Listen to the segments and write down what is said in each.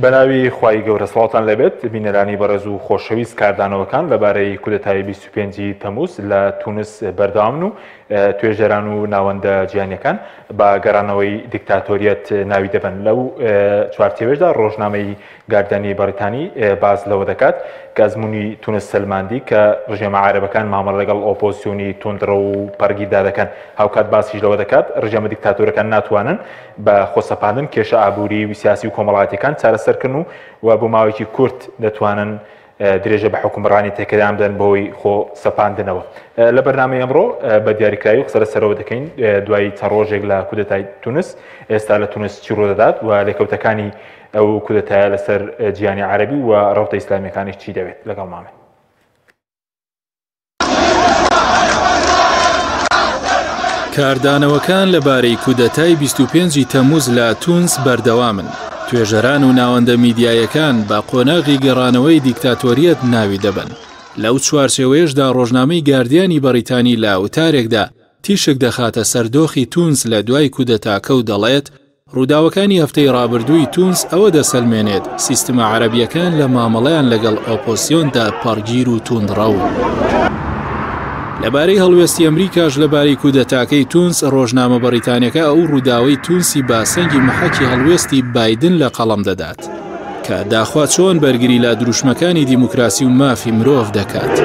بەناوی خوای گەورە سڵاوتان لەبێت بینەرانی بەڕێز و خۆشەویست کاردانەوەکان لەبارەی کودەتای 25 تەمووز لە تونس بەردەوامن و توێژەران و ناوەندە جیهانیەکان بە گەڕانەوەی دیکتاتۆریەت ناوی دەبن. لەو چوارچێوەشدا ڕۆژنامەی گاردانی بەریتانی باز لەوە دەکات کە ئەزموونی تونس سلماندی کە ڕژێمە عارەبەکان مامەڵە لەگەڵ ئۆپۆزیسیۆنی توندڕە و پەرگیردا دەکەن هاوکات باسیش لەوە دەکات ڕژێمە دیکتاتۆرەکان ناتوانن بە خۆسەپاندن کێشە ئابووری و سیاسی و کۆمەڵایەتیەکان چارەسەرکردن و بۆ ماوەیەکی کورت دەتوانن درێژە بە حکومڕانی تێکەدام بدەن بۆی خۆ سەپاندنەوە. لە بەرنامەی ئەمڕۆ بە دیاریکراوی قسە لەسەرەوە دەکەین دوای چەند ڕۆژێک لە کودەتای تونس ئێستا لە تونس چی ڕوودەدات و لێکەوتەکانی ئەو کودەتایە لەسەر جیهانی عەرەبی و ڕەوتە ئیسلامیەکانیش چی دەوێت. لەگەڵ مامێ. کاردانەوەکان لەبارەی کودەتای 25 تەمووز لە تونس بەردەوامن. توێژەران و ناوەندە میدیایەکان بە قۆناغی گەڕانەوەی دیکتاتۆریەت ناوی دەبن. لەو چوارچێوەیەشدا ڕۆژنامەی گاردیانی بەریتانی لە وتارێکدا تیشک دەخاتە سەردۆخی تونس لە دوای کودەتاکە و دەڵێت ڕووداوەکانی هەفتەی ڕابردووی تونس ئەوە دەسەلمێنێت سیستمە عەرەبیەکان لە مامەڵەیان لەگەڵ ئۆپۆزیسیۆندا پەڕگیر و توندڕەون. لەبارەی هەڵوێستی ئەمریکاش لەبارەی کودەتاکەی تونس ڕۆژنامە بەریتانیەکە ئەو ڕووداوەی تونسی باسەنگی محەکی هەڵوێستی بایدن لە قەڵەم دەدات کە داخوا چۆن بەرگری لە دروشمەکانی دیموکراسی و مافی مرۆڤ دەکات.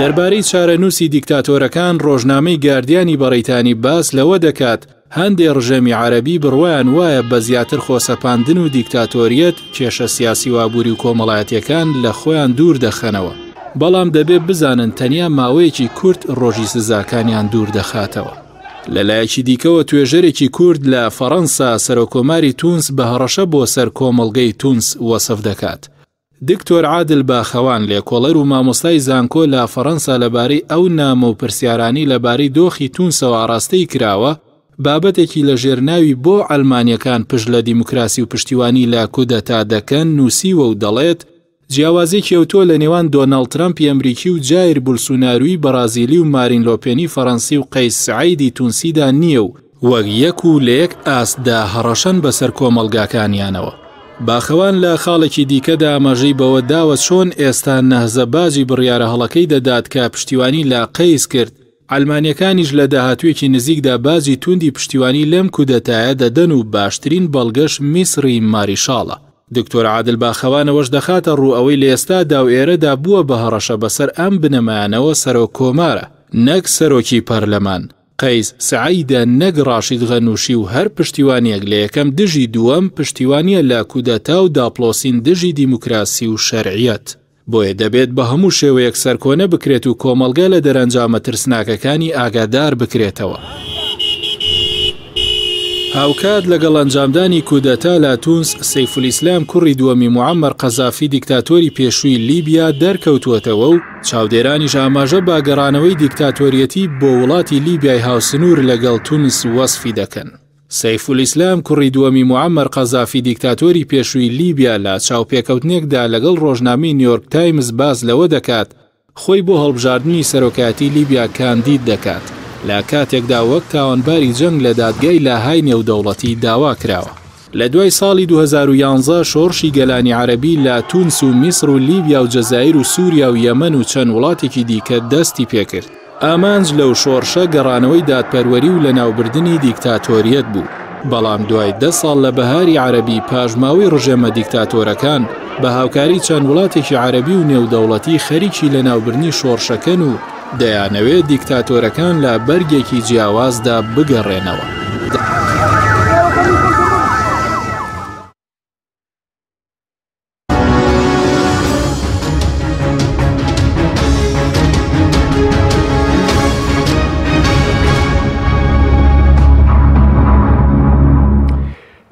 دەربارەی چارەنووسی دیکتاتۆرەکان ڕۆژنامەی گاردیانی بەریتانی باس لەوە دەکات هەندێک ڕژێمی عەرەبی بڕوایان وایە بە زیاتر خۆسەپاندن و دیکتاتۆریەت کێشە سیاسی و ئابووری و کۆمەڵایەتیەکان لە خۆیان دوور دەخەنەوە. بەڵام دەبێت بزانن تەنیا ماوەیەکی کورت ڕۆژی سزاکانیان دوور دەخاتەوە. لەلایەکی دیکەوە توێژەرێکی کورد لە فەڕەنسا سەرۆکۆماری تونس بە هەڕەشە بۆ سەر کۆمەڵگەی تونس وەسف دەکات. دکتۆر عادل باخەوان لێکۆڵەر و مامۆستای زانکۆ لە فەڕەنسا لەبارەی ئەو نامە و پرسیارانی لەبارەی دۆخی تونسەوە ئاراستەی کراوە بابەتێکی لە ژێرناوی بۆ ئەلمانیەکان پشت لە دیموکراسی و پشتیوانی لە کودەتا دەکەن نووسیوە و دەڵێت جیاوازی کێوتۆ لە نێوان دۆناڵد ترامپی ئەمریکی و جایر بولسوناروی بەرازیلی و مارین لۆپێنی فەڕەنسی و قەیس سەعیدی تونسیدا نییە و وەک یەک و لە یەک ئاسدا هەڕەشەن بەسەر کۆمەڵگاکانیانەوە. باخەوان لە خاڵێکی دیکەدا ئاماژەی بەوە داوە چۆن ئێستا نەهزە باجی بڕیارە هەڵەکەی دەدات کە پشتیوانی لە قەیس کرد ئەلمانیەکانیش لە داهاتوێکی نزیکدا باجی توندی پشتیوانی لەم کودەتایە دەدەن و باشترین بەڵگەش میسری ماریشاڵە. دکتۆر عادل باخەوانەوەش دەخاتە ڕوو ئەوەی لە ئێستادا و ئێرەدا بووە بە هەڕەشە بەسەر ئەم بنەمایانەوە سەرۆک کۆمارە نەک سەرۆکی پەرلەمان قەیس سەعیدە نەک ڕاشید غەنووشی و هەر پشتیوانیەک لە یەکەم دژی دووەم پشتیوانیە لە کودەتا و داپلۆسین دژی دیموکراسی و شەرعیەت. بۆیە دەبێت بە هەموو شێوەیەک سەرکۆنە بکرێت و کۆمەڵگە لە دەرەنجامە ترسناکەکانی ئاگادار بکرێتەوە. هاوکات لەگەڵ ئەنجامدانی کودەتا لە تونس سەیفولیسلام کوڕی دووەمی موعەممەر قەزافی دیکتاتۆری پێشووی لیبیا دەرکەوتووەتەوە و چاودێرانیش ئاماژە با گەڕانەوەی دیکتاتۆریەتی بۆ وڵاتی لیبیای هاوسنوور لەگەڵ تونس وەسفی دەکەن. سەیفولیسلام کوڕی دووەمی موعەممەر قەزافی دیکتاتۆری پێشووی لیبیا لە چاوپێکەوتنێکدا لەگەڵ ڕۆژنامەی نیویۆرک تایمز باز لەوە دەکات خۆی بۆ هەڵبژاردننی سەرۆکایەتی لیبیا کاندید دەکات. لە کاتێکدا وەک تاوانباری جەنگ لە دادگای لاهای نێودەوڵەتی داوا کراوە. لە دوای ساڵی 2011 شۆڕشی گەلانی عەرەبی لە تونس و میسر و لیبیا و جەزایر و سووریا و یەمەن و چەند وڵاتێکی دیکە دەستی پێکرد. ئامانج لەو شۆڕشە گەڕانەوەی دادپەروەری و لە ناوبردنی دیکتاتۆریەت بوو. بەڵام دوای 10 ساڵ لە بەهاری عەرەبی پاژماوەی ڕژێمە دیکتاتۆرەکان بە هاوکاری چەند وڵاتێکی عەرەبی و نێودەوڵەتی خەریکی لە ناوبردنی شۆڕشەکەن و دەیانەوێت دیکتاتۆرەکان لە بەرگێکی جیاوازدا بگەڕێنەوە.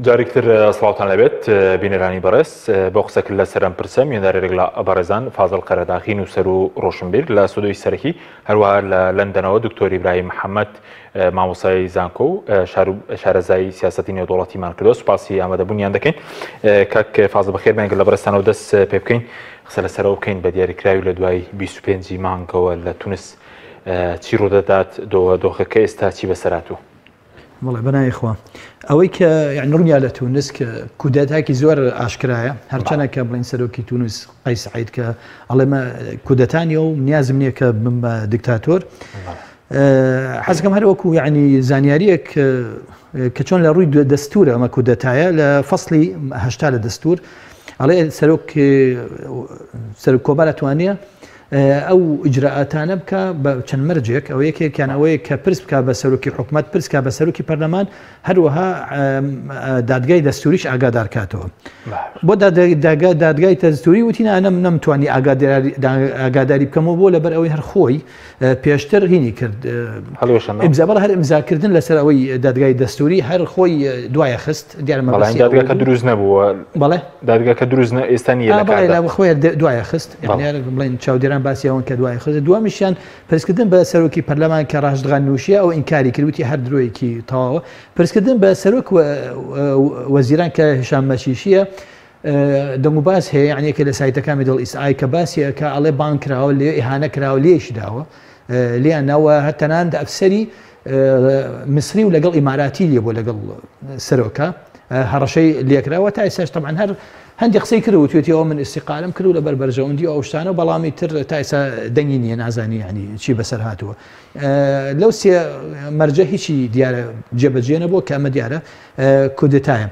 جارێکتر سڵاوتان لەبێت بینەرانی بەڕێز بۆ قسەکرد لە سەرم پرسەم هێندارێک لە بەڕێزان فازڵ قەرەداخی نووسەر و ڕۆشنبیر لە سودۆی سەرەکی هەروەها لە لەندەنەوە دکتۆر ئیبراهیم محەممەد مامۆسای زانکۆ و شارەزای سیاسەتی نێودوڵەتیمان کردو سوپاسی ئامادەبوونیان دەکەین. کاک فازڵ بەخێر بێنگە لە بەڕێستانەوە دەست پێ بکەین قسە لەسەرەوە بکەین بە دیاریکراوی لە دوای 25 مانگەوە لە تونس چی ڕوودەدات دۆخەکە ئێستا چی بەسەراتوە؟ بەڵێ بەنایخوا ئەوەی کە یعنی ڕوونیا لە تونس کە کودەتاکی زۆر ئاشکرایە هەرچەنە کە بڵین سەرۆکی تونس قەیس سەعید کە ئەڵێمە کودەتانی و نیازم نییە کە بم بە دیکتاتۆر حەزەکەم هەر وەکو یعنی زانیاریەک کە چۆن لە ڕووی دەستورە ئەمە کودەتایە لە فەسڵی هەشتا لە دەستور ئەڵێ سەرۆک کۆبا دەتوانێت ئەو ئیجراءاتانە بکە بە چەند مەرجێک ئەو یەکێکیان ئەوەیە کە پرس بکە بە سەرۆکی حکومەت پرس بکە بە سەرۆکی پەرلەمان هەروەها دادگای دەستوریش ئاگادار کاتەوە بۆ دادگای دەستوری وتینە ئەنەم نەمتوانی ئاگاداری بکەمەوە بۆ لەبەر ئەوەی هەر خۆی پێشتر هینی کرد ئیمزابەڵ هەر ئیمزاکردن لەسەر ئەوەی دادگای دەستوری هەر خۆی دوایە خست دیارمەدادگاکە دروست نەبووە بەڵێ دادگاکە دروست ئێستا نیە خۆی دوایە خست بڵێن چاودێران باسیەوەن کە دوای خست دومیشیان پرسکردن بە سەرۆکی پەرلەمان کە ڕاشدغان نووشیە ئەو ئینکاری کردوتی هەر درۆیەکی تەواوە پرسکردن بە سەرۆک وەزیران کە هشام مەشیشیە دەنگ و باس هەیە یعنیەکە لە سایتەکانی دڵ ئیسعای کە باسیە کە ئەڵێ بان کراوە لێ ئیهانە کراوە لێش داوە لیانەوە هەتەنان ئەفسەری مصری و لەگەڵ ئیماراتی لێ بۆ لەگەڵ سەرۆکە هەڕەشەی لێکراوە تا ئێستاش تەبعاً هەر هەندی قسەی کردو توێتی ئەوە من ئیستیقالم کرد لە بەر بەرژەوەندی ئەو شتانە بەڵامی تر تا ئێستا دەنگی نییە نازانی ینی چی بەسەر هاتووە لەو سێ مەرجە هیچی دیارە جێبەجێ نەبووە کە ئەمە دیارە کودتایە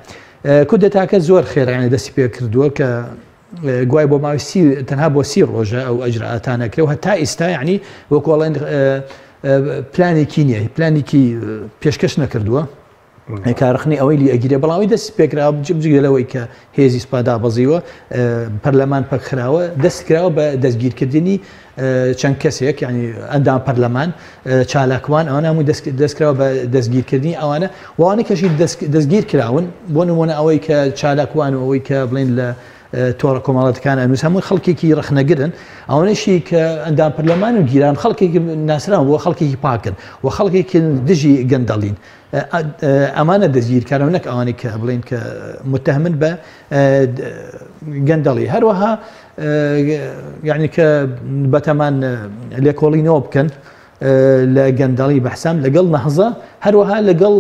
کودتاکە زۆر خێرایانە دەستی پێ کردووە کە گوای بۆ ماوەی تەنها بۆ 30 ڕۆژە ئەو ئەجرئاتانە کرێەوە هەتا ئێستا یعنی وەکوڵێن پلانێکی نییە پلانێکی پێشکەش نەکردووە کارخنی ئەوەی لی ئەگیرێ بەڵاوی دەست پێکراوە بجگەلەوەی کە هێزی سوپادا بەزیوە پەرلەمان پەکراوە دەست کراوە بە دەستگیرکردنی چەند کەسێک ینی ئەندام پەرلەمان چالاکوان ئەوە هەمووی دەستکراوە بە دەستگیرکردنی ئەوانە وانە کەشی دەستگیر کراون بۆ نمونە ئەوەی کە چالاکوان و ئەوەی کە بڵین لە تۆڕە کۆمەڵەتەکان ئەنووس هەمووی خەڵکێکی ڕخنەگرن ئەوەنەشی کە ئەندام پەرلەمان و گیران خەڵکێکی ناسران بۆ خەڵکێکی پاکن و خەڵکێکی دژی گەندەڵین ئەمانە دەستگیرکارەوە نەک ئەوانەی کە بڵین کە متهمن بە گەندەڵی هەروەها یعنی کە بەتەمان لێکۆڵینەوە بکەن لە گەندەڵی بەحسام لەگەڵ نەهزە هەروەها لەگەڵ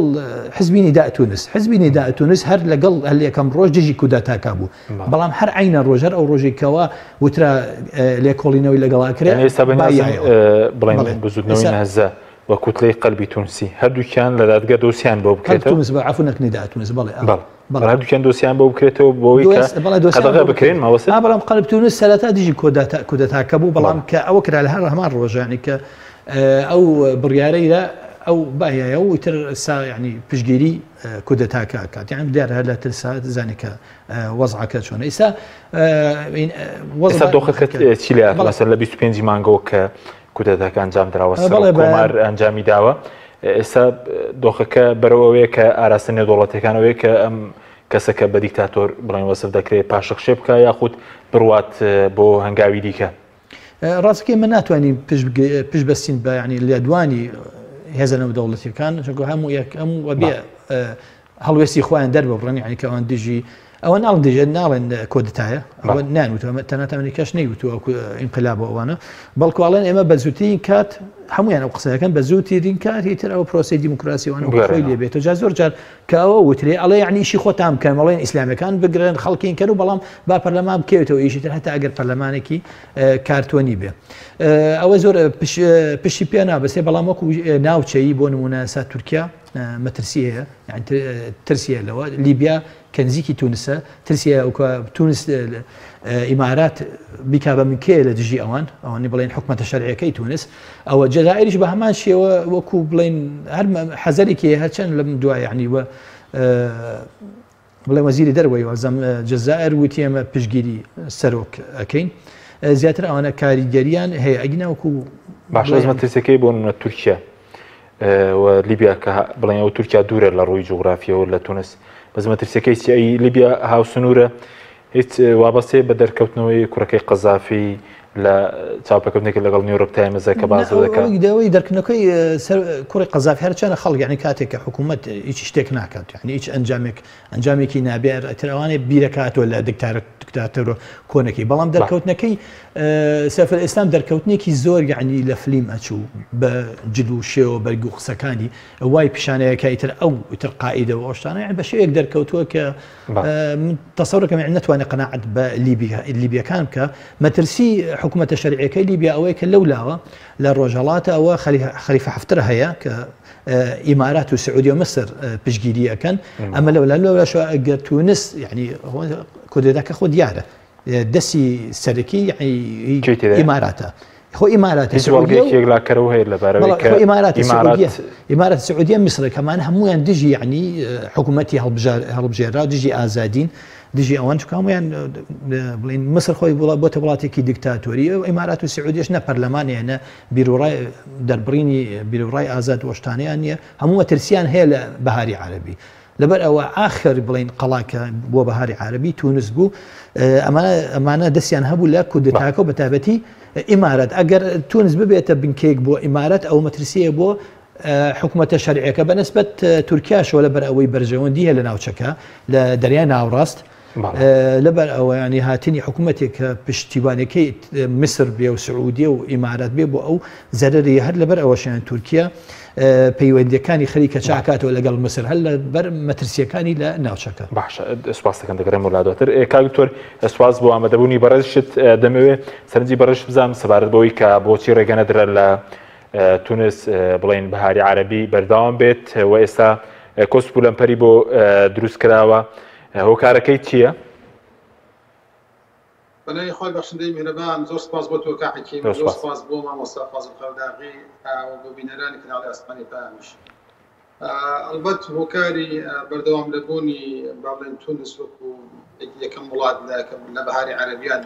حزبی نداء تونس حزبی نداء تونس هەر لەگەڵ یەکەم ڕۆژ دژی کودەتاکا بوو بەڵام هەر عینە ڕۆژەر ئەو ڕۆژێکەوە وترا لێکۆڵینەوەی لەگەڵاکرێت بڵین بزودنەوەی نەهزە و کوتلەی قەلبی تونسی هەردووکیان لە دادگا دۆسییان بۆ بکرێت تونس بە عفونەک نداء تونس بەڵێ هەردووکیان دۆسییان بۆ بکرێتەوە بۆی قەدەغە بکرێن ماوەسە بەڵام قەلب تونس سەرەتا دژی کودەتاکە بوو بەڵام کە ئەوە کرا لە هەر هەمان ڕۆژانی کە ئەو بڕیارەیدا ئەو باهەیە و ئیتر سا ینی پشگیری کودەتاکە کات یان دیار هەر لە ترسا زانی کە وەزعەکە چۆنە ئێستا دۆخەکەت چی لە مەسەر لە 25 مانگەوە کە کودەتاکە ئەنجام دراوە کۆمار ئەنجامی داوە ئێستا دۆخەکە بەرەوەیە کە ئاراستە نێودوڵەتەکانەوەیە کە ئەم کەسەکە بە دیکتاتۆر بڵین وەسف دەکرێت پاشەخشێ بکە یاخود بڕوات بۆ هەنگاوی دیکە ڕاستەکەی من ناتوانین پشت بەستین بە ینی لە دوانی هێزە نێودەوڵەتیەکان چونکە هەموو بێ هەڵوێستی خۆیان دەربە بڕن ینی کە ئەوان دژی ئەوە ناڵن دژێت ناڵێن کۆدتایە ئەوە نانوتەوە تەنات ئەمریکاش نەیوتوە ئینقلابە ئەوانە بەڵکوواڵێن ئێمە بە زووترین کات هەمویان ئەو قسەکەن بە زووترین کات هیتر ئەوە پرۆسی دیموکراسیوانە خۆی لێبێت و جا زۆر جار کە ئەوە وترێ ئەڵێ یعنی ئیشی خۆتان بکەن وڵێن ئیسلامەکان بگرن خەڵکین کەن و بەڵام با پەرلەمان بکەوێتەوە ئیشی تر هەتا ئەگەر پەرلەمانێکی کارتۆنی بێ ئەوە زۆر پشتی پێ نابەسێ بەڵام وەکو ناوچەیی بۆ نمونە سا تورکیا مەترسی هەیە یعنی ترسیە لەوە لیبیا کە نزیکی تونسە ترسیە تونس ئیمارات بیکا بە منکەیە لە دژی ئەوانی بڵێن حکومەتە شەرعیەکەی تونس ئەوە جەزائیریش بە هەمان شێوە وەکو بڵێن هەر حەزەرێکی هەرچەند لەم دوای یعنی وە بڵێ وەزیری دەروەی وەزەم جەزائیر وتی ئێمە پشگیری سەرۆک ئەەکەین زیاتر ئەوانە کاریگەریان هەیە ئەگینا وەکو باش مەترسەکەی بۆ تورکیا لیبیا کە بڵێن ئەو تورکیا دوورە لە ڕووی جوغرافیەوە لە تونس بەس مەترسەکەی چی لیبیا هاوسنوورە هیچ وابەستێ بە دەرکەوتنەوەی کوڕەکەی قەزافی لە چاوپەکەوتنێکی لەگەڵ نیویۆرک تایمزە کە باز دەکات داوای دەرکردنەکەی کوڕی قەزاف هەرچەنە خەڵک یعنی کاتێک کە حکوومەت هیچ شتێک ناکات یعنی هیچ ئەنجامێکی نابێت ئەتەوانێ بیرەکاتەوە لە دکتاتۆر کۆنەکەی بەڵام دەرکەوتنەکەی سەفەر ئێسلام دەرکەوتنێکی زۆر یعنی لە فلیم ئەچوو بە جلو و شێوە بەرگ و قسەکانی وای پیشانەیەەکە ئیتر ئەو ئیتر قائیدەوە ئەوشتانە بە شێوەیەک دەرکەوتووە کە تەسەورەکەم نەتوانێت قەناعەت بە لیبیەکان بکە مەترسی حکوومەتە شەرعیەکەی لیبیا ئەوەیە کە لەولاوە لە ڕۆژهەڵاتە ئەوە خەلیفە حەفتر هەیە کە ئیمارات و سعودی و مەسر پشگیریەکەن ئەمە لەولاشە ئەگەر تونس یعنی کودێتاکە خۆ دیارە دەستی سەرەکی ئیماراتە خۆ ئیمارات لاکەرەوە هەیە لەبارەوەی ئیمارات سعودیە میسر کەمانە هەمویان دژی یعنی حکوومەتی هەڵبژێرا دژی ئازادین دژی ئەوان چکامیان بڵین مصر خۆی بۆتە وڵاتێکی دیکتاتۆری و ئیمارات و سعودیش نە پەرلەمانیە نە بیرۆڕای دەربڕینی بیرۆڕای ئازاد وەشتانیان نیە هەموو ترسیان هەیە لە بەهاری عەربی لەبەر ئەوە ئاخر بڵین قەڵاکە بۆ بەهاری عەربی تونس بوو ئەمانە دەستیان هەبوو لە کودتاکە و بەتابەتی ئیمارەت ئەگەر تونس ببێتە بنکەیەک بۆ ئیمارەت ئەو مەترسیە بۆ حکوومەتە شەرعیەکە بەنسبەت تورکیاشەوە لەبەر ئەوەی بەرژەوەندی هەیە لە ناوچەکە لە دەریای ناوڕاست لەبەر ئەوە ینی هاتنی حکوومەتێک کە پشتیوانەکەی میسر بێ و سعودیە و ئیمارەت بێ بۆ ئەو زەرری هەر لەبەر ئەوەشیان تورکیا پەیوەندیەکانی خەریکە چاکاتەوە لەگەڵ مسر هەر لەبەر مەترسیەکانی لە ناوچەکە باشە سوپاس دەکەم دەگەڕێم وڵاتوەتر کاکتۆر سوپاس بۆ ئامادەبوونی بەڕێزشت دەمەوێت سەرنجی بەڕێش بزانم سەبارەت بەوەی کە بۆچی ڕێگەنەدرا لە تونس بڵین بەهاری عەربی بەردەوام بێت و ئێستا کۆسپولەمپەری بۆ دروست کراوە هۆکارەکەی چییە؟ بەلای خۆی بەخشندەی میهرەبان زۆر سپاس بۆ تۆ کاحەکیم زۆر سپاس بۆ مامۆستا فازڵ قەرداغی و بۆ بینەرانی کەناڵی ئاسمانی پایامیش ئەلبەت هۆکاری بەردەوام لەبوونی با بڵێن تونس وەکو یەکەم وڵات لە بەهاری عەرەبیان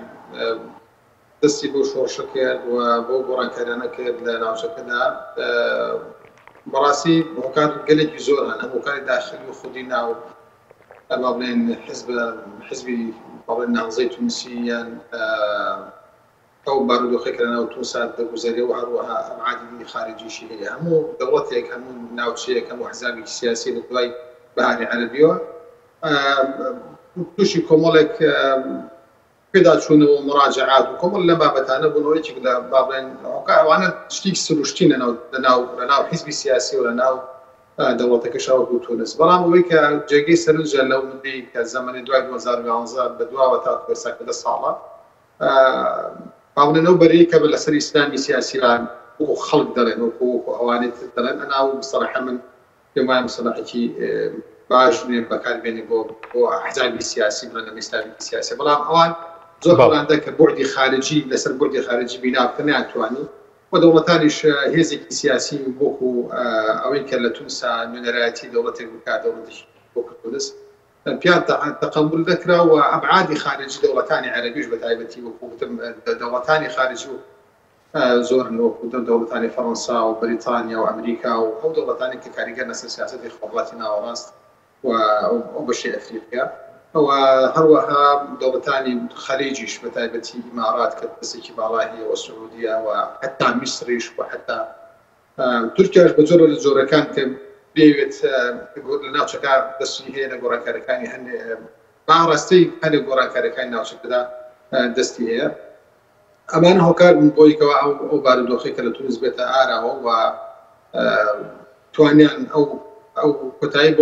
دەستی بۆ شۆڕشە کرد و بۆ گۆڕانکاریانە کرد لە ناوچەکەدا بەڕاستی هۆکار گەلێکی زۆران هەم هۆکاری داخلی و خودی ناو با بڵێن حزبی بەڵێن ناوزەی تونسییان ئەو بارودۆخێکرانەوە تونسا دەگوزارێ و هەروەها ئەبعادی خارجیشی هەیە هەموو دەوڵەتێک هەموو ناوچەیەک هەموو حزابێکی سیاسی لە دوای بەهاری عەرەبیەوە تووشی کۆمەڵێک پێداچوونەوە مراجعات و کۆمەڵ لەم بابەتانە بوونەوەیەکێک لە با بڵێن ئەوانە شتێکی سروشتین لەناو حیزبی سیاسی و لەناو دەوڵەتەکەشەوە بوو تونس بەڵام ئەوەی کە جێگەی سەرنجە لەو مدەی کە زەمانی دوای 2011 بەدواوە تا کۆساکە 10 ساڵە باڵێنەوە بەرەیە کە بە لەسەر ئیسلامی سیاسیران و خەڵک دەڵێن وەکو ئەوانەی دەڵێن ئەناو مستەلاحە من پێم وایە مستەلاحێکی باش بەکاربێنێ بۆ ئەحزابی سیاسی بڵێن ئیسلامی سیاسی بەڵام ئەوان زۆر هەڵاندە کە بۆردی خارجی لەسەر بۆردی خارجی بنا بکە ناتوانی و دەوڵەتانیش هێزێکی سیاسی بۆکو ئەوەی کە لە تونسا نوێنەرایەتی دەوڵەتێک بکات دەوڵەتێکی بۆکو تونس پیان تەقبول دەکرا و ئەبعادی خارجی دەوڵەتانی عەرەبیش بە تایبەتی وەکو دەوڵەتانی خارجی و زۆر وەکو دەوڵەتانی فەڕەنسا و بریتانیا و ئەمریکا و ئەو دەوڵەتانی کە کاریگەر لەسەر سیاسەتی خۆڵاتی ناوەڕاست و ئەو بەشی ئەفریقیا و هەروەها دەوڵەتانی خەلیجیش بە تایبەتی ئیمارات کە دەستێکی باڵای هەیە و سعودیە و حتا میسریش و حتا تورکیاش بە جۆرە لە جۆرەکان کە بێوێت لە ناوچەکە دەستی هەیە لە گۆڕانکاریەکانی هەندێک باڕاستی هەندێک گۆڕانکاریەکانی ناوچەکەدا دەستی هەیە ئەمانە هۆکار بوون بۆیکەوە ئەو بارودۆخی کە لە تونس بێتە ئاراوە و توانیان ئەو کۆتایی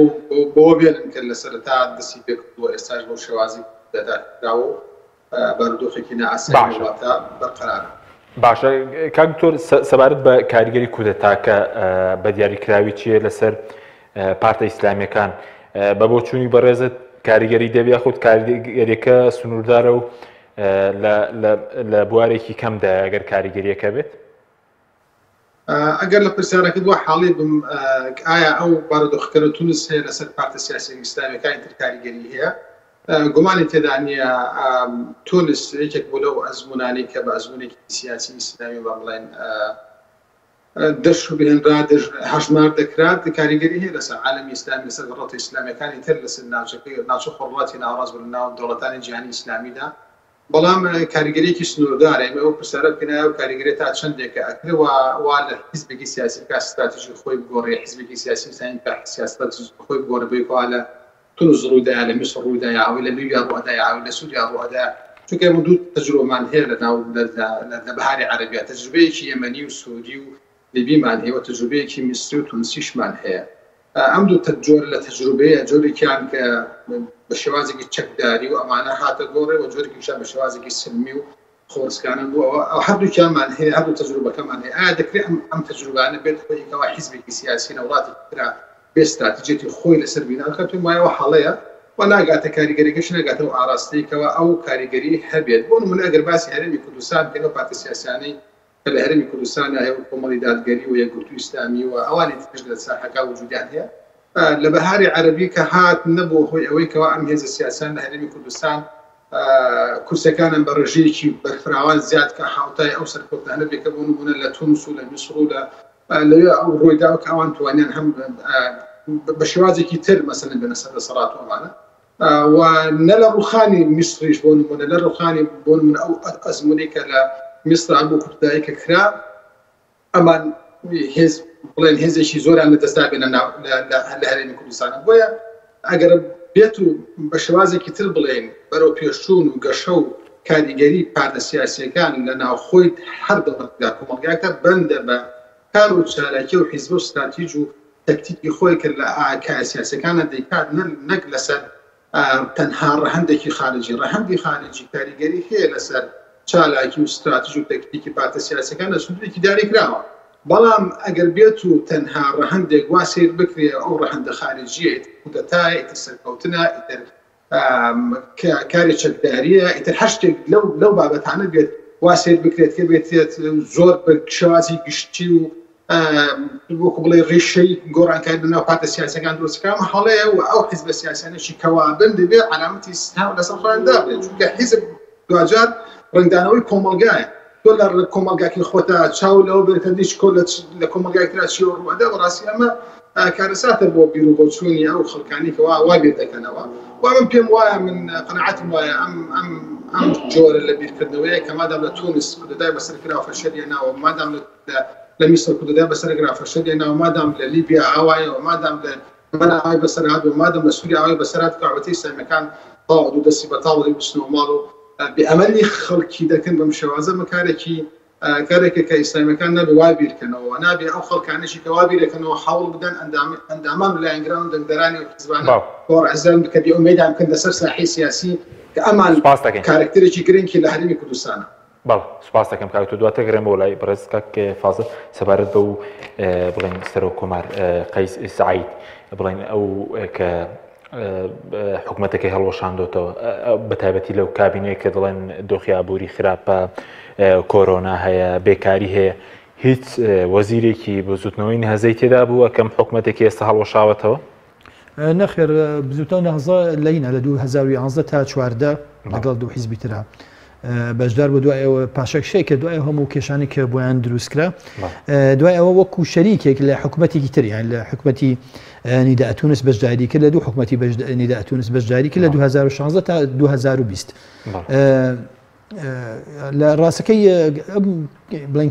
بۆ بێنن کە لە سەرەتا دەستی پێکردووە ئێستاش بۆ شێوازی دەداراوە بارودۆخێکی نائاسایی وڵاتە بەرقەرارە. باشە کاکتۆر سەبارەت بە کاریگەری کودەتاکە بە دیاریکراوی چییە لەسەر پارتە ئیسلامیەکان بە بۆ چوونی بەڕێزت کاریگەری دەبێ خودت کاریگەریەکە سنووردارە و لە بوارێکی کەمدا ئەگەر کاریگەریەکە بێت؟ ئەگەر لە پرسیارەکە دووە حاڵی بم ئایا ئەو بارودۆخەکە تونس هەیە لەسەر پارتە سیاسی ئیسلامیەکانی تر کاریگەری هەیە گومانی تێدا نییە تونس یەکێک بۆ لەو ئەزمونانی کە بە ئەزمونێکی سیاسی ئیسلامی با بڵێن دەش و بهێنرا هەژمار دەکرات کاریگەری هەیە لەسەر عالەمی ئیسلامی لەسەر گەڕۆتە ئیسلامیەکانی تر لەسەر ناوچە خۆڵاتی ناوەڕاست بە ناو دەوڵەتانی جیهانی ئیسلامیدا بەڵام کاریگەریەکی سنووردارە ئێمە ئەو پرسیارە بکەنایە و کاریگەری تا چەندێکە ئەکرێەوە وا لە حیزبێکی سیاسی کا استراتیژی خۆی بگۆڕێ حیزبێکی سیاسی ساین سیاست خۆی بگۆڕێ بێکوا لە تونس ڕوودایا لە میسر ڕوودایا ئەوەی لە لیبیا ڕوودایا ئەوەی لە سووریا ڕوودایا چونکە ئێمە دوو تەجروبەمان هەیە لە بەهاری عەرەبیە تەجروبەیەکی یەمەنی و سووری و لیبیمان هەیە و تەجروبەیەکی میسری و تونسیشمان هەیە ئەم دوو جۆر لە تەجروبەیە جۆرێکیان کە بە شێوازێکی چەکداری و ئەمانە هاتە گۆڕێ و جۆرێکیشان بە شێوازێکی سلمی و خۆرسکانە بووەوە ئەو هەردووکیانمان هەیە هەردوو تەجروبەکەمان هەیە ئایا دەکرێت ئەم تەجروبانە بێت بەیەکەوە حیزبێکی سیاسی نەوڵاتی ترا بێ استراتیجێتی خۆی لەسەر بیناکە توی وایەوە هەڵەیە و ناگاتە کاریگەریەکەش ناگاتەوە ئاراستەیەکەوە ئەو کاریگەری هەبێت بۆ نمونە ئەگەر باسی هەرێمی کوردستان بکەین و پارتە سیاسیانەی کە لە هەرێمی کوردستان هەیە و کۆمەڵی دادگەری و یەکگرتووی ئیسلامی و ئەوانی ترش لە ساحەکە وجودیان هەیە لە بەهاری عەرەبی کە هات نەبوو هۆی ئەوەی کەوا ئەم هێزە سیاسان لە هەرێمی کوردستان کورسەکانم بە ڕژەیەکی بەرفراوان زیاد کە حاوتای ئەو سەرکەوتانە بێکە بۆ نمونە لە تونس و لە میسر و لەوێ ئەو ڕۆیداوە کە ئەوان توانیان هەم بە شێوازێکی تر مەسەلەن بنە سەر دەسەڵات ئەوانە و نە لە ڕووخانی میسریش بۆ نمونە لە ڕووخانی بۆ نمونە ئەو ئەزمونەی کە لە میسر بۆ کوردایی کە کرا ئەمان هێز بڵێن هێزێکی زۆران لەدەستا بێنە لە هەرێمی کوردستانە بۆیە ئەگەر بێت و بە شێوازێکی تر بڵێن بەرەو پێشچوون و گەشە و کاریگەری پارتە سیاسیەکان لە ناوخۆی هەر دەوڵەتدا کۆمەڵگاکە بەندە بە کار و چالاکی و حیزب و استراتیژ و تەکتیکی خۆی کرد لە ئاکای سیاسەکانە دەیکات نەک لەسەر تەنها ڕەهەندێکی خارجی ڕەهەندی خارجی کاریگەری هەیە لەسەر چالاکی و استراتیژ و تەکتیکی پارتە سیاسەکان لە سنوورێکی داری کراوە بەڵام ئەگەر بێت و تەنها ڕەهەندێک وا سیر بکرێ ئەو ڕەهەندە خارجیت کودەتای ئیتر سەرکەوتنە ئیتر کاری چەکداریە ئیتر هەر شتێک لەو بابەتانە بێت وا سیر بکرێت کە بێتێت زۆر بە شێوازی گشتی و وەکو بڵێ ڕێشەی گۆڕانکاری لەناو پارتە سیاسەکان دروستکرا هەڵەیە و ئەو حیزبە سیاسیانێکی کەوابن دەبێت علامەتی استفهام لەسەر خۆیاندا بێت چونکە حیزب دوجار ڕنگدانەوەی کۆمەڵگایە تۆ لە کۆمەڵگاکی خۆتە چاو لەوە بێتە دیش لە کۆمەڵگای ترا چی ڕوەدا بەڕاستی ئەمە کارەساتر بۆ بیر و بۆچوونی ئەو خەڵکانی کە وا بێت دەکەنەوە و من پێم وایە من قەنەعەتم وایە ئەم جۆرە لە بیرکردنەوەیە کە مادام لە تونس کودەتای بەسەر کرا فەشەریە ناوە مادام لە میسر کودەتای بەسەر کرا فەشەریە ناوە مادام لە لیبیا ئاوایەوە مادام لە مەنە ئاوای بەسەر هات و مادام لە سووریا ئاوای بەسەر هات کابەتەی سەرمەکان تاوە دوو دەستی بەتاڵی بچنەوە ماڵ و بێئەمەلی خەڵکی دەکەن بەم شێوازە کارێکە کە ئیسلامیەکان نەبێ وا بیرکەنەوە نابێ ئەو خەڵکانێکی کە وا بیرەکەنەوە حاڵ بدەن ئەندامان لایەنگراون دەنگدەرانی و حیزبانە خۆڕەحزان بکە بێ ئومێدان بکەن لەسەر ساحەی سیاسی کە ئەمان کارکتێرێکی گرنگی لە هەرێمی کوردستانە. بەڵێ سوپاس دەکەم کاکتۆ دواتر گرێم بۆ لای بەڕێز کاک فازڵ سەبارەت بە و بڵێن سەرۆک کۆمار قەیس سەعید بڵێن ئەو کە حکوومەتەکەی هەڵۆشاندۆتەوە بەتایبەتی لەو کابینەیە کە دڵێن دۆخی ئابووری خراپە کۆرۆنا هەیە بێکاری هەیە هیچ وەزیرێکی بە زوتنەوەی نهزەی تێدا بووە کەم حکوومەتێکی ئێستا هەڵۆشاوەتەوە؟ نەخێر بزوتەوە نەهزە لەینە لە 2011 تا 14 لەگەڵ دوو حیزبی ترا بەشدار بۆ دوایەوە پاشەکشەی کە دوای هەموو کێشانی کە بۆیان دروستکرا دوای ئەوە وەکو شەریکێک لە حکوومەتێکی تریان لە حکوومەتی نیدا تونس بەشداری کرد لە دوو حکوومەتی نیدا تونس بەشداری کرد لە 2016 تا 2020 لە ڕاستەکەی بڵێن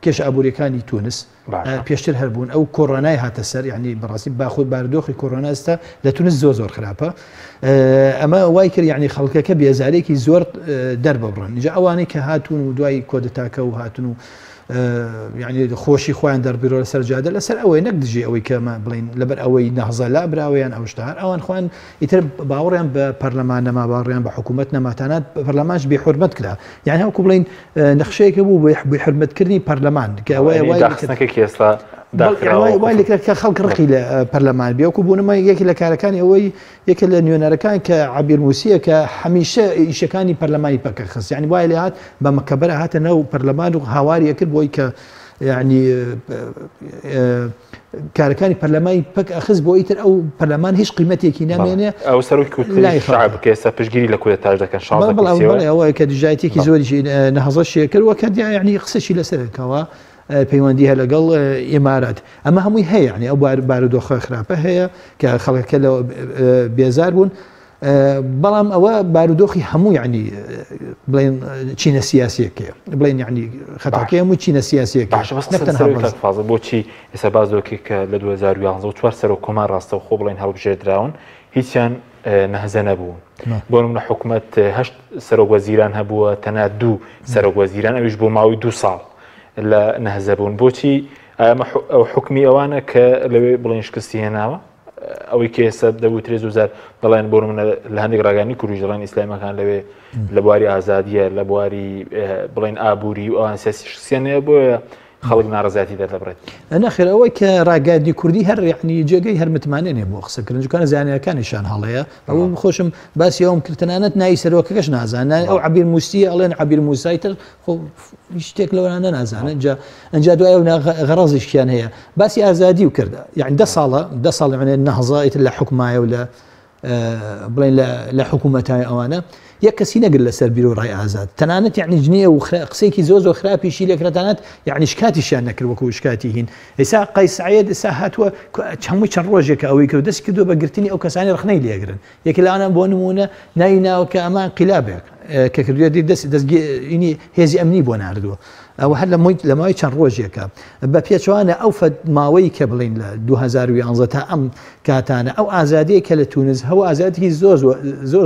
کێش ئابوووریەکانی تونس پێشتر هەربوون ئەو کۆڕۆنای هاتە سەر یعنی بەڕاستی باخود بارودۆخی کۆڕۆنا ئێستا لە تونس زۆر خراپە ئەمە وای کرد یعنی خەڵکەکە بێزارێکی زۆر دەرببڕن اینجا ئەوانەی کە هاتوون و دوای کۆدەتاکە و هاتون و یعنی خۆشی خۆیان دەربیرۆ لەسەر جادە لەسەر ئەوەی نەک دژی ئەوەی کەمە بڵین لەبەر ئەوەی نەهزە لا براوەیان ئەوشتار ئەوان خۆیان ئیتر باوەڕیان بە پەرلەمان نەما باڕیان بە حکوومەت نەماتانات پەرلەمانش بێحورمەت کرا یعنی هەوکو بڵین نەخشەیەکە بوو بە حرمەتکردنی پەرلەمان کە ئەوەیە وای لێکرا کە خەڵک ڕقی لە پەرلەمان بێ وەکو بوونەمە یەکی لە کارەکانی ئەوەی یەکە لە نوێنەرەکان کە عەبیر موسیە کە هەمیشە ئیشەکانی پەرلەمانی پەکە خست یعنی وای لێ هات بە مەکەبەرە هاتە نەو پەرلەمان و هاواری کرد بۆی کە یعنی کارەکانی پەرلەمانی پەک ئەخز بۆ ئیتر ئەو پەرلەمان هیچ قیمەتێکی نامێنێ ئەو سەرۆکی شعب کە ئێستا پشتگیری لە کودەتاش دەکەن ئەوەیە کە دژایەتێکی زۆریی نەهزەشیە کرد وە کە یعنی قسەشی لەسەرەکەوە پەیوەندی هەیە لەگەڵ ئێمارات ئەمە هەمووی هەیە یعنی ئەو بارودۆخە خراپە هەیە کە خەڵکەکە لە بێزار بوون بەڵام ئەوە بارودۆخی هەموو یعنی بڵێن چینە سیاسیەکە بڵێن یعنی خەتاکە هەموو چینە سیاسیەکە فازە بۆچی ئێستا بازۆکی کە لە 2011 چوار سەر و کۆمان ڕاستە و خۆ بڵێن هەڵبژێردراون هیچیان نەهزە نەبوون بۆ نمونە حکوومەت 8 سەرۆکوەزیران هەبووە تەنها 2 سەرۆکوەزیران ئەویش بۆ ماوەی 2 ساڵ لە نەهزە بوون بۆچی ئەو حکمی ئەوانە کە لەوێ بڵێن شکستی هێناوە ئەوەی کە ئێستا دەبوو 30,000 دەڵێن بۆ نمونە لە هەندێک ڕاگانی کوردیش دەڵێن ئیسلامەکان لەوێ لە بواری ئازادیە لە بواری بڵێن ئابووری و ئەوان سیاسی شخصیان هەیە بۆیە خەڵک ناڕەزایەتی دەبڕێت نەخێر ئەوەی کە ڕاگادی کوردی هەر یعنی جێگەی هەر متمانێنێ بۆ قسەکردن جوکانە زانیەکانیشان هەڵەیە ئەوە خۆشم باسی ئەوم کردتەنانەت ناوی سەرۆکەکەش نازانن ئەو عەبیر موسیە ئەڵێن عەبیر موسای تر خۆ شتێک لەوانە نازانن ئەنجا دوای ئەو غەڕەزیشیان هەیە باسی ئازادی و کردە یعنی 10 ساڵ يعني نەهزایت لە حکومایە و لە بڵێن لە حکوومەتای ئەوانە یەک کەسی نەگرت لەسەر بیرۆ ڕای ئازاد تەنانەت یعنی جنێ و قسەیەکی زۆر خراپیشی لێکرێتانەت یعنی شکاتیشیان نەکرد وەکو شکاتی هین ئێستا قەیس سەعید ئێستا هاتووە چەند ڕۆژێکە ئەوەی کرد دەست کردو بە گرتنی ئەو کەسانی ڕخنەی لێگرن یەکی لەوانە بۆ نمونە ناوی ناوکە ئەمان قیلابێک کە کردوێتی دەستگیری هێزی ئەمنی بۆ ناردووە ئەوە هەر لە ماوەی چەند ڕۆژێکە بە پێچوانە ئەو ماوەی کە بڵین لە 2011 تا ئەم کاتانە ئەو ئازادەیە کە لە تونس هەوو ئازادی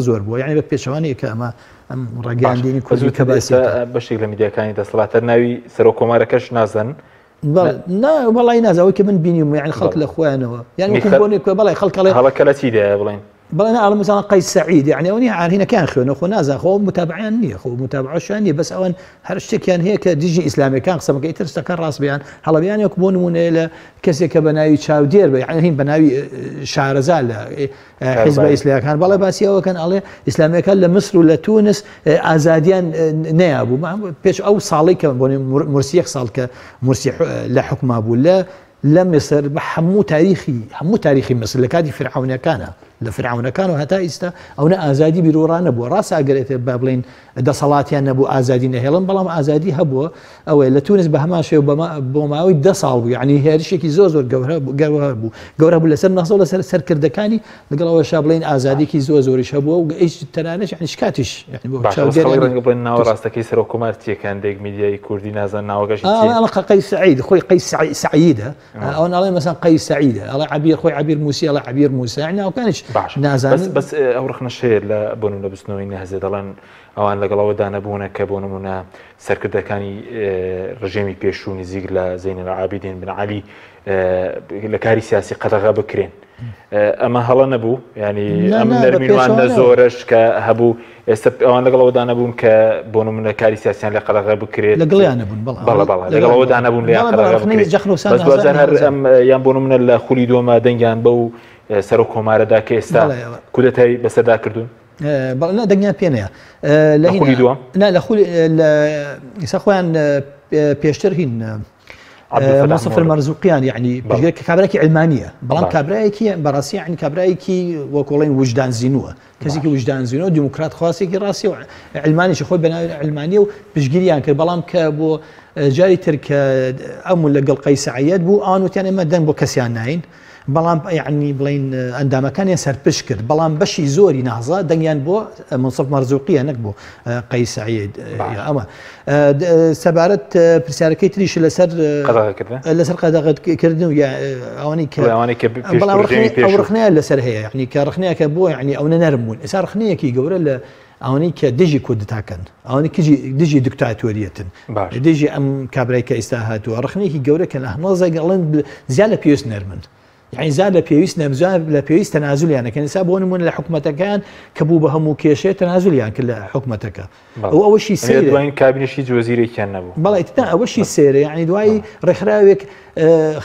زۆر بووە یعنی بە پێچوانەیە کە ئەمە ئەم ڕاگەاندنی کوردی کە بەشێک لە میدیاکانی دەسەڵاتە ناوی سەرۆک کۆمارەکەش نازن وڵی نازەوەی کە من بینیم یعنی خەڵک لە خۆیانەوە یعنی بەڵی خەڵکەڵێ هەڵەکە لە چی دەیە بڵێن بەڵێن ئاڵ مثلا قەیس سەعید یعنی ئەوەی عارهینەکان خوێنە خۆ نازان خۆ متابعیان نییە خۆ متابعەشیان نییە بەس ئەوەن هەر شتێکیان هەیە کە دیژی ئیسلامیەکان قسەمەکەی تر شتەکان ڕاست بیان هەڵەبیانێک بۆ نمونەیە لە کەسێک کە بە ناوی چاودێر بە یعنی هین بە ناوی شارەزا لە حیزبە ئیسلامیەکان بەڵێ باسی ئەوەکەن ئەڵێ ئیسلامیەکان لە مصر و لە تونس ئازادیان نەیابوو پێش ئەو ساڵی کە بۆ مرسی یەک ساڵ کە مرسی لە حکوما بوو لە مصر بە هەموو تاریخی مصر لە کاتی فرعونەکانە لە فرعونەکان و هەتا ئیستا ئەوە ئازادی بیرۆڕان نەبووە ڕاست ئەگەرێت با بڵین دەسەڵاتیان نەبوو ئازادی نەهێڵن بەڵام ئازادی هەبووە ئەوەی لە تونس بە هەمان شێو بۆ ماوەی 10 ساڵ بوو یعنی هێرشێکی زۆر گەورە بوو لەسەر نەخزە لەسەر سەرکردەکانی لەگەڵەوەشا بڵین ئازادێکی زۆریش هەبووە و تەنانەت یعنی شکاتیش بڵێن ناوە ڕاستەکەی سەرۆک کۆمارەتیەکان دێک میدیای کوردی نازان ناوەگەشی قەیس سەعید خۆی قەیس سەعیدە ئەوە ناڵێ مەسەن قەیس سەعیدە ئەڵێ عەبیر خۆی عەبیر موسی ئەڵێ عەبیر موسی یعنی ناوکانش نازانن بەس ئەو ڕخنە شێر لە بۆ نمونە بستنەوەی نەهزە دەڵێن ئەوان لەگەڵەوە دانەبوونە کە بۆ نمونە سەرکردەکانی ڕژێمی پێشوو نزیک لە زەین العابیدین بن عەلی لە کاری سیاسی قەدەغا بکرێن ئەمە هەڵە نەبوو ینی ئەم نەرمینوانە زۆرش کە هەبوو ئێستا ئەوان لەگەڵەوە دانەبوون کە بۆ نمونە کاری سیاسیان لە قەدەغا بکرێت لەگەڵیان نەبوون لەگەڵەوە دانەبوون لە قەدەغا هەر ئەم یان بۆ نمونە لە خولی دۆمە دەنگیان بەو سەرۆک کۆمارەدا کە ئێستا کودەتای بەسەردا کردوون بەڵێ دەنگیان پێ نییە لە خولی دووەم لە ئێستا خۆیان پێشتر هین مصطفى المرزوقیان یعنی پێشگەر کابراایکی علمانیە بەڵام کابراایکی بەڕاستی یعنی کابراایکی وەکوڵین وجدان زینووە کەسێکی وجدان زینەوە دیموکرات خواسێکی ڕاستی و علمانیش خۆی بەناوی علمانیە و پشگیریان کرد بەڵام کە بۆ جاری تر کە ئەمون لەگەڵ قەیس سەعید بوو ئەوان وتیان ئێمە دەنگ بۆ کەسیان ناین بەڵام یعنی بڵین ئەندامەکانیان سەرپش کرد بەڵام بەشی زۆری نەهزە دەنگیان بۆ مصطفى مەرزوقیە نەک بۆ قەیس سەعید ئەمە سەبارەت پرسیارەکەی تریش لەسەر قەدەغەکردن و ئەوانەی کە ئەو ڕخنەیە لەسەر هەیە یعنی کە ڕخنەیە کە بۆ یعنی ئەوە نەرم بوون ئێستا ڕخنەیەکی گەورە لە ئەوانەی کە دژی کودتاکەن ئەوانەی دژی دیکتاتۆریەتن دژی ئەم کابرای کە ئێستا هاتووە ڕخنەیەکی گەورە کە لە هەمەڵزەگەڵن زیاد لە پێویست نەرمن یعنی زاد لە پێویست نەبزان لە پێویست تەنازولیانەکەن ئێستا بۆ نمونە لە حکوومەتەکان کە بوو بە هەموو کێشەیە تەنازولیان کرد لە حکوومەتەکە ئەوەشی سێ دوای کابینەشی وەزیرێکیان نەبوو بەڵێ ئەوەشی سێرە یعنی دوای ڕێکخراوێک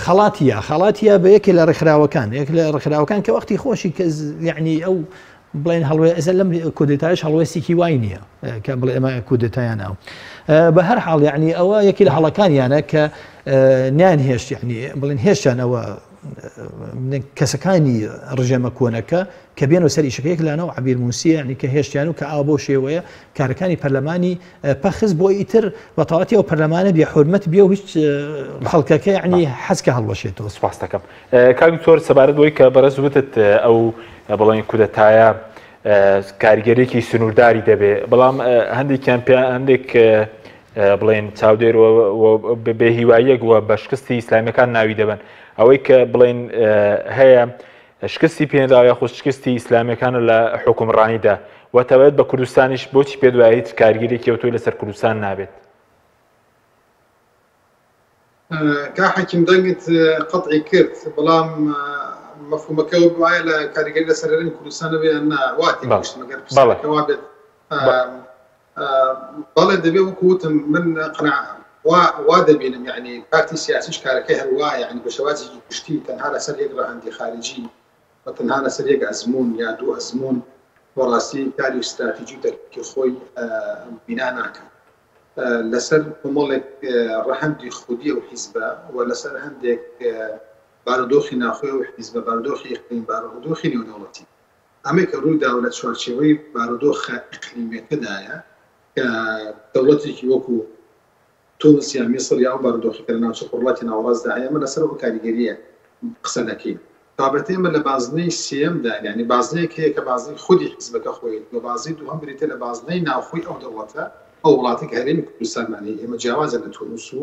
خەڵاتیە بە یەکێ لە ڕێکخراوەکان لە ڕێکخراوەکان کە وەختی خۆشی کە یعنی ئەو بڵێن هەڵوێ ئەزە لەم کودتایش هەڵوێستێکی وای نییە کە بڵێ ئەمە کودتایانە بە هەر حاڵ یعنی ئەوە یەکی لە هەڵەکانیانە کە نیان هێشت یعنی بڵێن هێشتیانەوە کەسەکانی ڕژێمە کۆنەکە کە بێنەوە سەر ئیشەکەیەک لانەوە عەبیر موسیە یعنی کە هێشتیان و کە ئاوا بۆ شێوەیە کارەکانی پەرلەمانی پەخست بۆ ئیتر بەتەواتی ئەو پەرلەمانە بێحورمەت بێ و هیچ خەڵکەکە یعنی حەزکە هەڵوەشێتەوە. سپاس دەکەم کاک دکتۆر سەبارەت بۆی کە بەڕێز وتت ئەو بەڵێن کودەتایە کاریگەریەکی سنوورداری دەبێت بەڵام هەندێک بڵێن چاودێر بێ هیواییەک وە بە شکستی ئیسلامیەکان ناوی دەبن ئەوەی کە بڵێن هەیە شکستی پێداوە خۆ شکستی ئیسلامیەکانە لە حکومڕانیدا وەتەوێت بە کوردستانیش بۆچی پێ دوای هیچ کارگیرێکی ئەوتۆی لەسەر کوردستان نابێت كحكيم دنگت قطعي كرت بلام مفهوم كوب وعلى كاريجر لسررين كل سنة بأن وقت مش مقدر كوابد بلد دبي وكوت من قناع وادبين يعني بارتي سياسي كاركه الوا يعني بشوازي بشتي تنهار سر يقرا عندي خارجي وتنهار سر يقرا أزمون يا دو أزمون وراسي كاري استراتيجي كخوي بناناك لسر مملك رحمدي خودية وحزبة ولسر عندك بارودوخي ناخوي وحزبة بارودوخي إقليم بارودوخي نيودولتي أما كرو دولة شوارشوي بارودوخ إقليمي كدايا كدولتي كيوكو تونس يا مصر يا بارودوخي كرنا شقرلاتنا وراز داعية من لسر وكاريجرية قصدكين طابتين من لبازني سيم دا يعني بازني كبازني خودي حزبك أخوي وبازني دوهم بريتي لبازني ناخوي أو دولتها أو ولاتك هريم كردستان يعني إما جوازا لتونس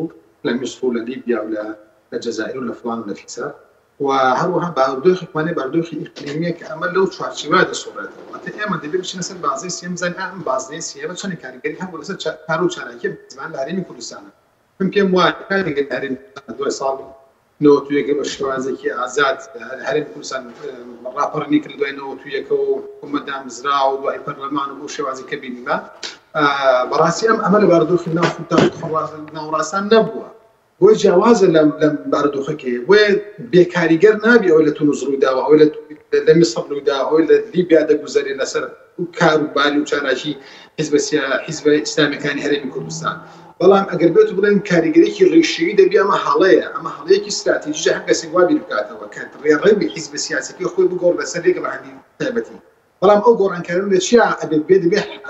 لمصر ولا ليبيا ولا الجزائر ولا فلان ولا كسار وهروها باردوخي كمان باردوخي إقليمية كأمل لو شو هالشواد الصورات وقت إما دبي بش نسل بعضي سيم زين أهم بعضي سيم شان كاريجري هم ولا سر كارو شراكة زمان هريم كردستان ممكن واحد كاريجري هريم دول صار نوت ويجي الشوازي كي آزاد هريم كردستان رابرني كل دوي نوت ويجو ومدام زراعة ودوي برلمان وشوازي كبير ما براسي أمل باردوخ الناس تاخذ نوراسان نبوة وجواز لم باردوخ كي وبيكاريجر نبي أو لتونس رودا أو لمصر رودا أو لليبيا ده جزري نصر وكارو بالي وشارجي حزب إسلامي كان هرم كردستان والله أقربته بلين كاريجري كي الرشيد ده بيا أما حالية كي استراتيجية حق سجوا بيركاته وكانت رياضي حزب سياسي كي أخوي بقول بس اللي قبل عندي ثابتين والله أقول عن كلام الأشياء أبي بيد بيح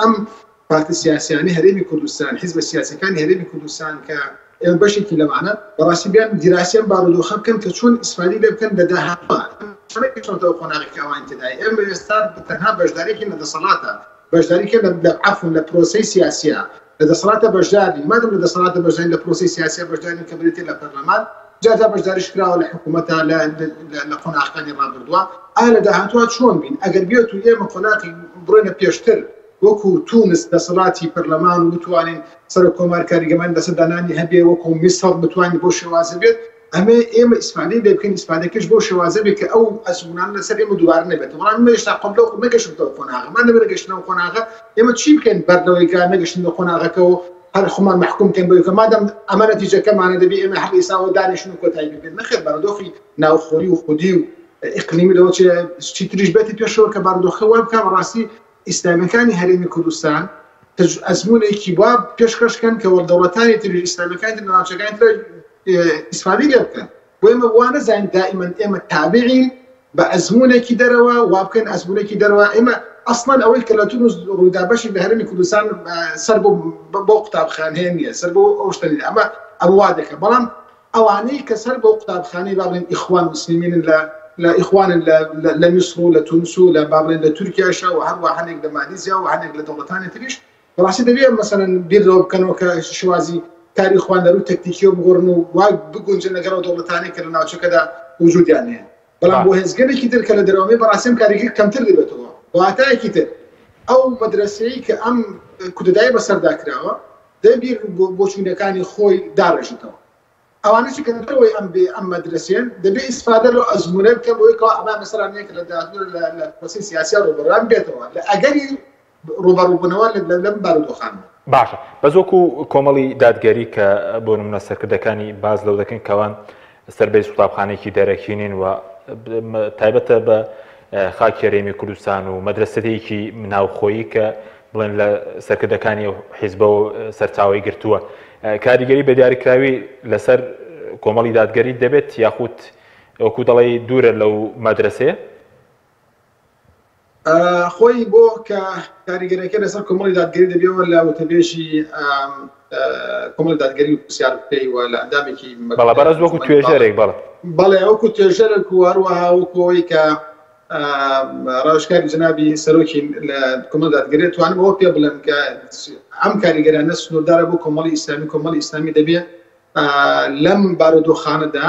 بارتي السياسي يعني هرمي كردستان حزب السياسي كان هرمي كردستان يعني بشكل كلا معنا براسي بيان دراسيا بارودو خب كان كشون اسفادي لب كان دداها انا كشون توقعنا كوان تداي ام يستار بتنها بجداري كنا صلاته بجداري كنا عفوا لبروسيس سياسيه لدى صلاته بجداري ما دام لدى صلاته بجداري لبروسيس سياسيه بجداري كبريتي للبرلمان جاء بجداري شكراها لحكومتها لقناع خاني رابردوا اهل دهاتوا شلون بين اغلبيته يوم قناقي برينا بيشتر وكو تونس دسراتي برلمان وتوانين سر كومار كاريجمان دس داناني هبي وكو مصر بتواني بوش وازبيت اما ايما اسماعيلي ده يمكن اسماعيلي كش بوش وازبيك او اسمنا سر ايما دوارنا بيت طبعا ما يشتا قبله ما كش توقفناها ما نبرقش نوقفناها ايما تشي كان بردوي كان نقش نوقفناها كو هل خمار محكوم كان بيك ما دام اما نتيجه كما انا دبي ايما حق يساوي داني شنو كنت هاي نخير بردوخي ناو خوري وخدي اقليمي لو شي تريجباتي بيشور كبردوخي وبكام راسي إسلام كان هرمي كردستان أزمون إكباب بيشكش كان كوالدولتان تري إسلام كان الناس كان تري إسرائيل يبكن وإما وانا زين دائما إما تابعين بأزمون كدروا وابكن أزمون كدروا إما أصلا أول كلاتونس رودابش بهرمي كردستان سربوا بوقتها بخانهين سربوا أوشتني أما أبوادك بلام أواني كسربوا وقتها بخاني بابلين إخوان مسلمين لا إخوان لا مصر لا تونس لا بابلين لا تركيا شا وهروا حنيق لماليزيا وحنيق لدولتان تريش وراسي دبي مثلا بيرو كانوا كشوازي كاري إخوان لرو تكتيكيو بقولنو وبقول جنا جرو دولتان كلنا وشو كذا وجود يعني بلام بوهز قبل كتير كلا دراومي براسم كاري كم تري بتوه وعتاي كتير أو مدرسي كأم كنت دايما بسر ذاكرة ده بير بوشون كاني خوي دارج تو أواني شو كانوا توي أم مدرسين ده بيستفاد له أزمنة كم ويكوا أما مثلا نيك لده البروسيس السياسي روبران بيتوا لأجري روبرو بنوال لم بارد خان. باشا بس وكو كمالي دادگری که بون مناسب کردکانی باز لو دکن کوان سربیز خطاب خانه کی درکینین و تایبت به خاک ریمی کردستان و مدرسه‌ای کی مناو خویی که بلن لسرکردکانی حزب و سرتاوی گرتوا کاریگری به دیاری کراوی لسر کمالی دادگری دبت یا خود وکو دلای دور لو مدرسه خوي بو كاريجري كده صار كمال دادگري دبي ولا وتبيشي كمال دادگري سيار بي ولا عندامكي بلا برز وكو توجرك بلا بلا وكو توجرك وروها وكو ڕاوشکاری جنابی سەرۆکی کۆمەڵ دادگەری توانم ئەوە پێ بڵێم کە ئەم کاریگەرانە سنووردارە بۆ کۆمەڵی ئیسلامی دەبێت لەم بارودۆخانەدا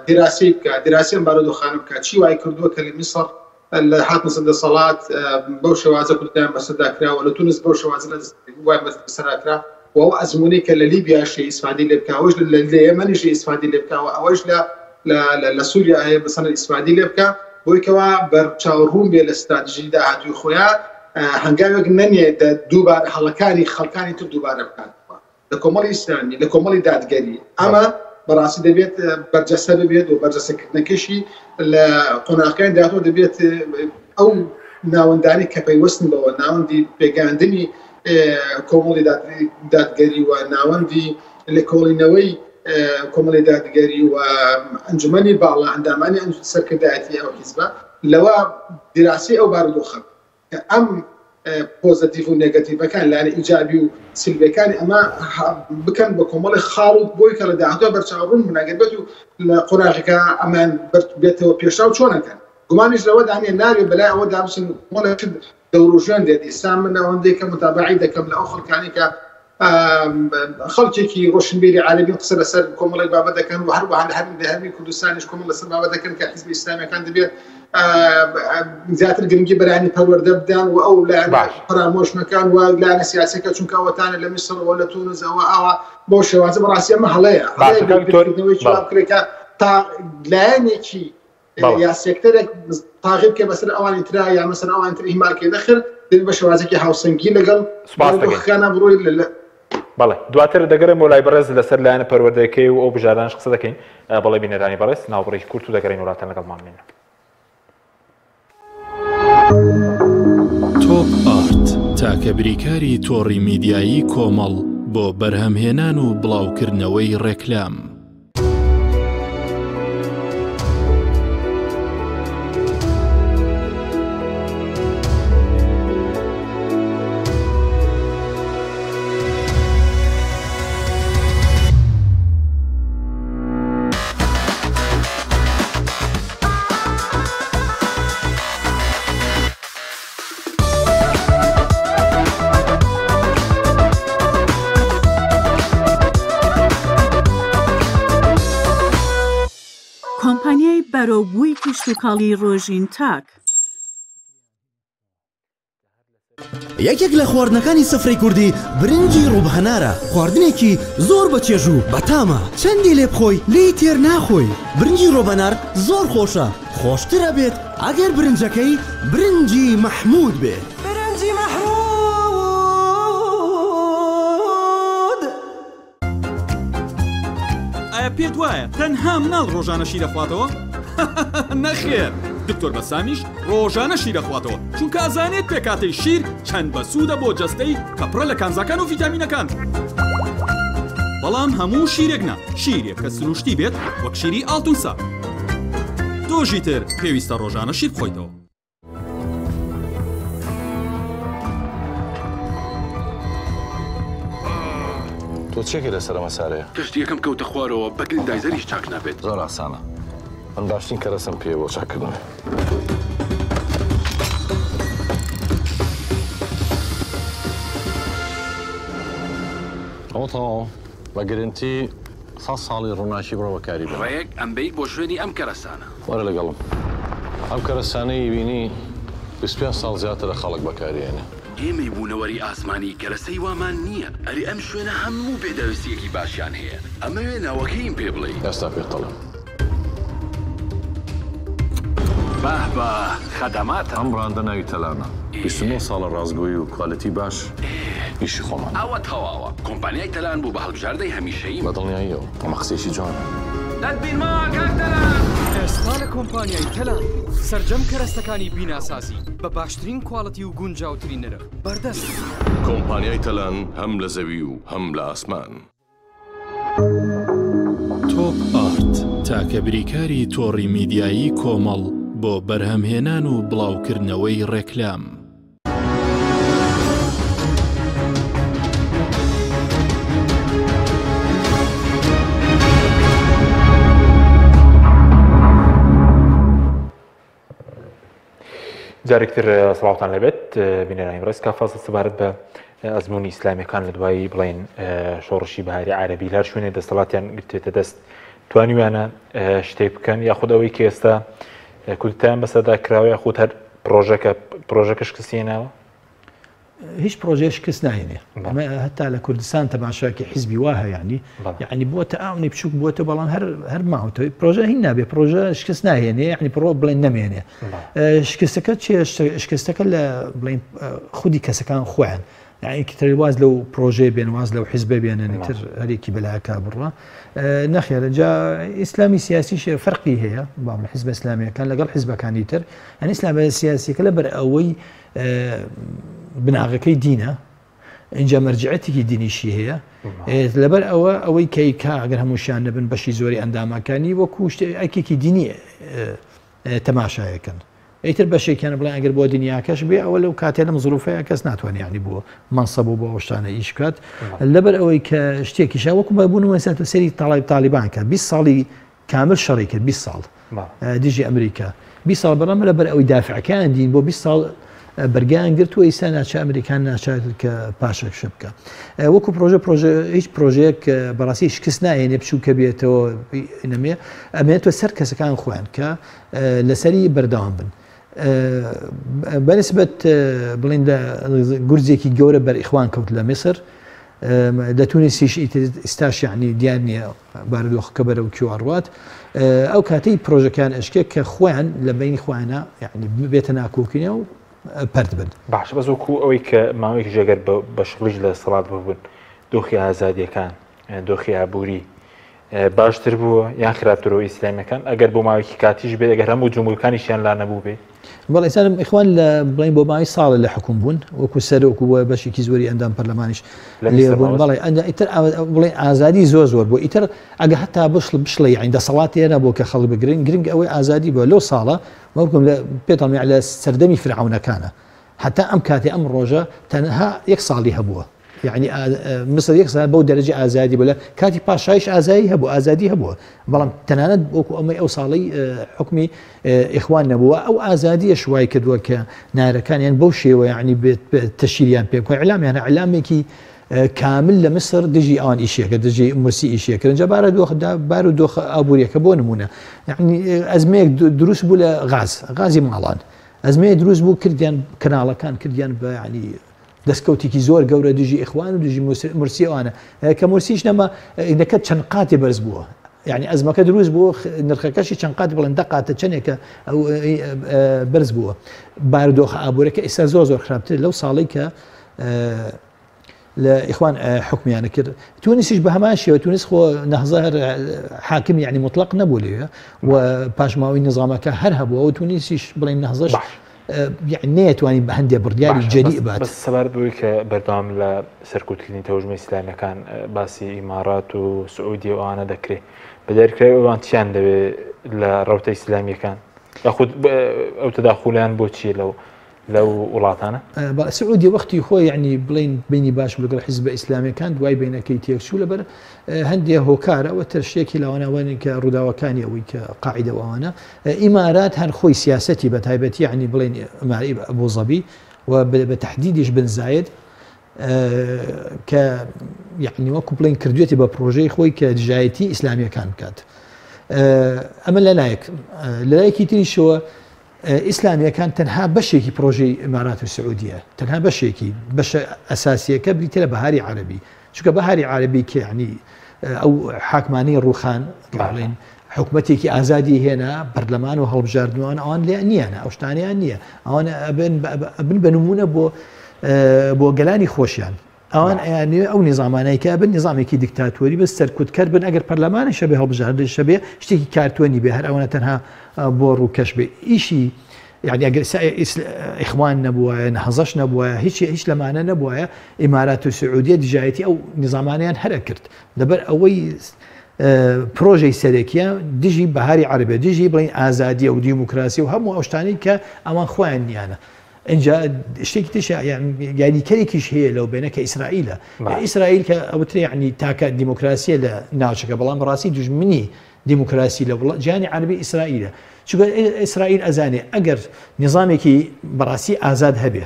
دیراسی بکە دیراسیان بارودۆخانە بکە چی وای کردووە کە لە میسر لە هاتنە سەدەسەڵات بەو شێوازە کوردستان بەسەرداکراوە لە تونس بەو شێوازە وای بەسەرداکرا و ئەو ئەزموونەی کە لە لیبیاشی ئیسفادی لێ بکە ئەوەش لە یەمەنیشی ئیسفادی لێ بکەوە ئەوەش لە سووریا هەیە بەسەر ئیسفادی لێ بکە بۆی کەوا بەرچاوڕوون بێ لە ستراتژی داهاتووی خۆیان هەنگاوێک نەنێ دووبارە هەڵەکانی خەڵکانی تر دووبارە بکاتەوە لە کۆمەڵی ئیسلامی لە کۆمەڵی دادگەری ئەمە بەڕاستی دەبێت بەرجەسە ببێت و بەرجەسەکردنەکەشی لە قۆناغەکانی داهاتوو دەبێت ئەو ناوەندانی کە پەیوەستن بەوە ناوەندی پێگەاندنی کۆمەڵی دادگەری و ناوەندی لێکۆڵینەوەی کۆمەڵی دادگەری و ئەنجومەنی باڵا ئەندامانی سەرکردایەتی ئەو حیزبە لەوە دیراسی ئەو بارودۆخە کە ئەم پۆزتیڤ و نێگەتیڤەکان لایەنە ئیجابی و سلبیەکانی ئەمە بکەن بە کۆمەڵی خاڵ و بۆی کە لە داهاتووە بەرچاوڕوون مناگەربێت و لە قۆناغەکە ئەمان بێتەوە پێشاو چۆنەکەن گومانیش لەوە دانێ ناوێ بەلای ئەوە دابچن مۆڵێک دەوروژێن دێت ئیسلام من ئەوەندەی کە متابعی دەکەم لە ئەو خەڵکانی کە خەڵکێکی ڕۆشنبیری عالەمی قسە لەسەر کۆمەڵێک بابەت دەکەن و هەروەها لە هەرمی کوردستانیش کۆمەڵ لەسەر بابەت دەکەن کە حیزبی ئیسلامیەکان دەبێت زیاتر گرنگی بەلایانی پەروەردە بدەن و ئەو لایەنە پەرامۆژنەکان و لایەنە سیاسیەکە چونکە ئەوەتانە لە میسرەوە لە تونس ئەوە بۆ شێوازە بەڕاستی ئەمە هەڵەیە بکرێتکە تا لایەنێکی یا سێکتەرێک تاغیب کە بەسەر ئەوانی ترا یا مەسەر ئەوان تر ئیمالکێ دەخر دەبێت بە شێوازێکی هاوسەنگی لەگەڵ بارودۆخەکانە بڕۆی بەڵێ دواتر دەگەڕێمەوە لای بەڕێز لەسەر لایەنە پەروەردەکەی و ئەو بژاردانش قسە دەکەین بەڵێ بینەرانی بەڕێز ناوبڕێکی کورت و دەگەڕین وڵاتان لەگەڵمان بێنە. تۆپ ئارت تاکە بریکاری تۆڕی میدیایی کۆمەڵ بۆ بەرهەمهێنان و بڵاوکردنەوەی ڕێکلام. کۆمپانیای بەرەوبووی کشتتوکاڵی ڕۆژین تاک یەکێک لە خواردنەکانی سفرەی کوردی برنجی ڕووبهەنارە خواردنێکی زۆر بەچێژ و بەتامە چەندی لێ بخۆی لی تێر ناخۆی برنجی ڕۆبەنار زۆر خۆشە خۆشترە بێت ئەگەر برنجەکەی برنجی مەحموود بێت برنجی مەحموود ئایا پێت وایە تەنها مناڵ ڕۆژانە شیر دەخواتەوە؟ نەخێر دکتۆر بەسامیش ڕۆژانە شیر دەخواتەوە چونکە ئازانێت پێکاتەی شیر چەند بەسوودە بۆ جەستەی کە پڕە لە کانزاکان و ڤیتامینەکان بەڵام هەموو شیرێک نا شیرێک کە سروشتی بێت وەک شیری ئاڵتونسا دۆژی تر پێویستە ڕۆژانە شیر بخۆیتەوە. تۆ چێکی لەسەر مەسارەیە؟ تشتی یەکەم کەوتە خوارەوە بە گرندایزەریش چاک نابێت. زۆر ئاسانە. من باشترین کەرەسم پێ بۆ چاکردنەوە. ئەوە تەواو بە گرنگی 100 ساڵی ڕووناکی بڕۆ بەکاری بێت. ڕێک ئەمبەی بۆ شوێنی ئەم کەرەسانە. وەرە لەگەڵم. ئەم کەرەسانەی بینی 25 ساڵ زیاتر لە خەڵک بەکارهێنێ. ئێمەی بوونەوەری ئاسمانی کەرەسەی وامان نییە. ئەری ئەم شوێنە هەموو پێدەویستیەکی باشیان هەیە. ئەمە وێناوەکەیم پێ بڵێ. ئێستا پێتەڵم. بە خەدەماتە. ئەم ڕاندە ناوی تەلانە. 29 ساڵە ڕازگۆیی و کوالیتی باش ئیشی خۆمان. ئەوە تەواوە. کۆمپانیای تەلان بوو بە هەڵبژاردەی هەمیشەیی. بەدڵنیاییەوە. ئەمە قسێکی جوانە. دەتبینمەوە کاک تەلان. ئێستا لە کۆمپانیای تەلان سەرجەم کەرەستەکانی بیناسازی بە باشترین کواڵەتی و گونجاوترین نرخ بەردەست. کۆمپانیای تەلان هەم لە زەوی و هەم لە ئاسمان. تۆپ ئارت تاکە بریکاری تۆڕی میدیایی کۆمەڵ بۆ بەرهەمهێنان و بڵاوکردنەوەی ڕێکلام. جارێکتر سڵاوتان لەبێت بینەرانی بەڕێز کافاز سەبارەت بە ئەزمموی ئیسلامیەکان لە دوایی بڵین شۆڕشی بەهاری عەرەبی لەر شوێنێ دەسەڵاتیان گرتێتە دەست توانیویانە شتێک بکەن یاخود ئەوەی کە ئێستا کورتیان بەسەردا کراوە یاخود هەر پرۆژەکە شکستێناوە؟ هیچ پرۆژێ شکست ناهێنێ هەتا لە کوردستان تەماشاکی حیزبی وایە یعنی بۆتە ئاونی بچووک بۆتە بەڵام هەر ماوەتەوەی پرۆژە هین نابێ پرۆژە شکست ناهێنێ یعنی پرۆ بڵێن نەمێنێ شکستەکە چێ شکستەکە لە بڵین خودی کەسەکان خۆیان یعنی کتری واز لەو پرۆژێ بێن واز لەو حیزبە بێنن تر هەرێکی بەلاکا بڕە نەخێر جا ئیسلامی سیاسیش فەرقی هەیە بام حیزب ئیسلامیەکان لەگەڵ حیزبەکانی تر ئەنی ئیسلام سیاسیەکە لەبەر ئەوەی بناغەکەی دینە اینجا مەرجعەتێکی دینیشی هەیە لەبەر ئەوەی کەیکا ئەگەر هەمووشیان نەبن بەشی زۆری ئەندامەکانی وەکو ئەکێکی دینی تەماشایەکەن ئیتر بەشێکیان بڵێن ئەگەر بۆ دنیاکەش بێ ئەوە لەو کاتێ لەم زروفەیە کەس ناتوانێت ینی بۆ مەنسەب و بۆ ئەوشتانە ئیش بکات لەبەر ئەوەی کە شتێکیش وەکو بەبوون وەسات و سەری تالیبان کە 20 ساڵی کامل شەڕی کرد 20 ساڵ دژی ئەمریکا 20 ساڵ بەڕامە لەبەر ئەوەی دافعەکان دین بۆ 20 ساڵ بەرگیان گرتووە ئیسا ناچە ئەمریکان ناچات کە پاشەک شە بکە وەکو پرۆژە هیچ پرۆژەیەک بەڕاستی شکست نایێنێ بچووکە بێتەوە نەمێ ئەمێنێتەوە سەر کەسەکان خۆیان کە لەسەری بەردەوام بن بەنسبەت بڵین گورجێکی گەورە بەرئیخوان کەوت لە میسر لە تونیسیش ئێستاش یعنی دیار نییە بارودۆخەکە بەرەو کیوارڕات ئەو کاتەی پرۆژەکان ئەشکێ کە خۆیان لە بینی خۆیانە یعنی بێتە ناکۆکینە و پەرد بن باش بەس وەکو ئەوەی کە ماوەیەکی ژەگەر بە شغلیش لە سەڵات ببوون دۆخی ئازادیەکان دۆخی ئابووری باشتر بووە یان خراپترەوە ئیسلامیەکان ئەگەر بۆ ماوەیەکی کاتیش بێت ئەگەر هەموو جمهورەکانیشیان لا نەبوو بێ بەڵێ ئێستا ئیخوان لە بڵین بۆ ماوەی ساڵە لە حکوم بوون وەکو سەرۆک و بەشێکی زۆری ئەندام پەرلەمانیش لێ بوون بەڵێ ئیتر بڵێ ئازادی زۆر بۆ ئیتر ئەگە هەتا بشڵێ یعنی دەسەڵات هێنا بۆ کە خەڵک بگرن گرنگ ئەوەی ئازادی بۆ لەو ساڵە وەکوم لە پێتڵ لە سەردەمی فرعونەکانە حتا ئەم کاتێ ئەم ڕۆژە تەنها یەک ساڵی هەبووە یعنی مصر یەک سال بەو دەرەجە ئازادی بوو لە کاتی پاشایش ئازادی هەبووە بەڵام تەنانەت وەکو ئەمەی ئەو ساڵی حکمی ئیخوان نەبووە ئەو ئازادیە شوای کردووە کە نارەکانیان بەو شێوە یعنی تەشیریان پێ بکۆ ئیعلامیانە ئیعلامێکی کامل لە مصر دژی ئەوان ئیشێکە دژی مرسی ئیشێکە اینجا بارودۆخە ئابووریەکە بۆ نمونە یعنی ئەزمەیەک دروست بوو لە غازی ماڵان ئەزمەیە دروست بوو کردیان کەناڵەکان کردیان بە ینی دەستکەوتێکی زۆر گەورە دژی ئیخوان و دژی مرسی ئەوانە کە مرسیش نەما دەکەت چەند قاتی بەرز بووە یعنی ئەزمەکە دروست بوو نرخەکەشی چەند قات بڵێن دەقاتە چەندێکە ئەو بەرز بووە بارودۆخە ئابوورەکە ئێستا زۆر خراپتر لەو ساڵی کە لە ئیخوان حکمیانە کرد تونیسیش بە هەمان شێوە تونس خۆ نەهزار حاکم یعنی مطلق نەبوو لێوە و پاشماوەی نظامەکە هەر هەبووە و تونیسیش بڵێن نەهزەش نێتوانین بە هەندێک بڕیاری جەری بات سەبارەت بووی کە بەردەوام لە سەرکوتکردنی تەوژمە ئیسلامیەکان باسی ئیمارات و سعودی ئەوانە دەکرێت بە دەرکرای ئەوان چیان دەوێت لە ڕەوتە ئیسلامیەکان یاخود ئەو تەداخولیان بۆ چیە لەو وڵاتانە سعودی وەختی خۆی یعنی بڵین بینی باش لەگەڵ حیزب ئیسلامیەکان دوای بینەکەی تێکچوو لەبەر هەندێک هۆکارە ئەوە تەرشێکی لاوانەوانی کە ڕووداوەکانی ئەوەی کە قاعدە ئەوانە ئیمارات هەر خۆی سیاسەتی بە تایبەتی یعنی بڵین ئەماری ئەبوظەبی و بە تەحدیدیش بن زاید کە یعنی وەکو بڵین کردوێتی بە پرۆژەی خۆی کە دژایەتی ئیسلامیەکان بکات ئەمە لەلایەکی تریشەوە ئیسلامیەکان تەنها بەشێکی پرۆژەی ئیمارات و سعودیە تەنها بەشێکی بەشە ئەساسیەکە بریتە لە بەهاری عەرەبی چونکە بەهاری عەرەبی کە یعنی ئەو حاکمانەی ڕووخان بڵێن حکومەتێکی ئازادی هێنا بەرلەمان و هەڵبژاردنەوەن ئەوان لێ نییانە ئەو شتانیان نییە ئەوان ئەبن بە نمونە بۆ گەلانی خۆشیان ئەوان ئەیانێ ئەو نظامانەیە کە بن نظامێکی دیکتاتۆری بە سەرکوتکەر بن ئەگەر پەرلەمانی شەبێ هەڵبژاردن شەبێ شتێکی کارتوەنی بێ هەر ئەوەنە تەنها بۆ ڕووکەش بێ ئیشی یعنی ئەگەر ئیخوان نەبووە نەهزەش نەبووە هیچ لەمانە نەبووە ئیمارات و سعودیە دژایەتی ئەو نظامانیان هەرە کرد لەبەر ئەوەی پرۆژەی سەرێکیە دژی بەهاری عەرەبە دژی بڵین ئازادیە و دیموکراسی و هەموو ئەو شتانەی کە ئەوان خۆیان نیانە اینجا شتێکی تش یاریکەرێکیش هەیە لەو بینە کە ئیسرائیلە ئیسرائیل کە ئەوترێ یعنی تاکە دیموکراسیە لە ناوچەکە بەڵام ڕاستی دوژمنی دیموکراسی لە جیهانی عەربی ئیسرائیلە چونکە ئیسرائیل ئەزانێ ئەگەر نظامێکی بەڕاستی ئازاد هەبێ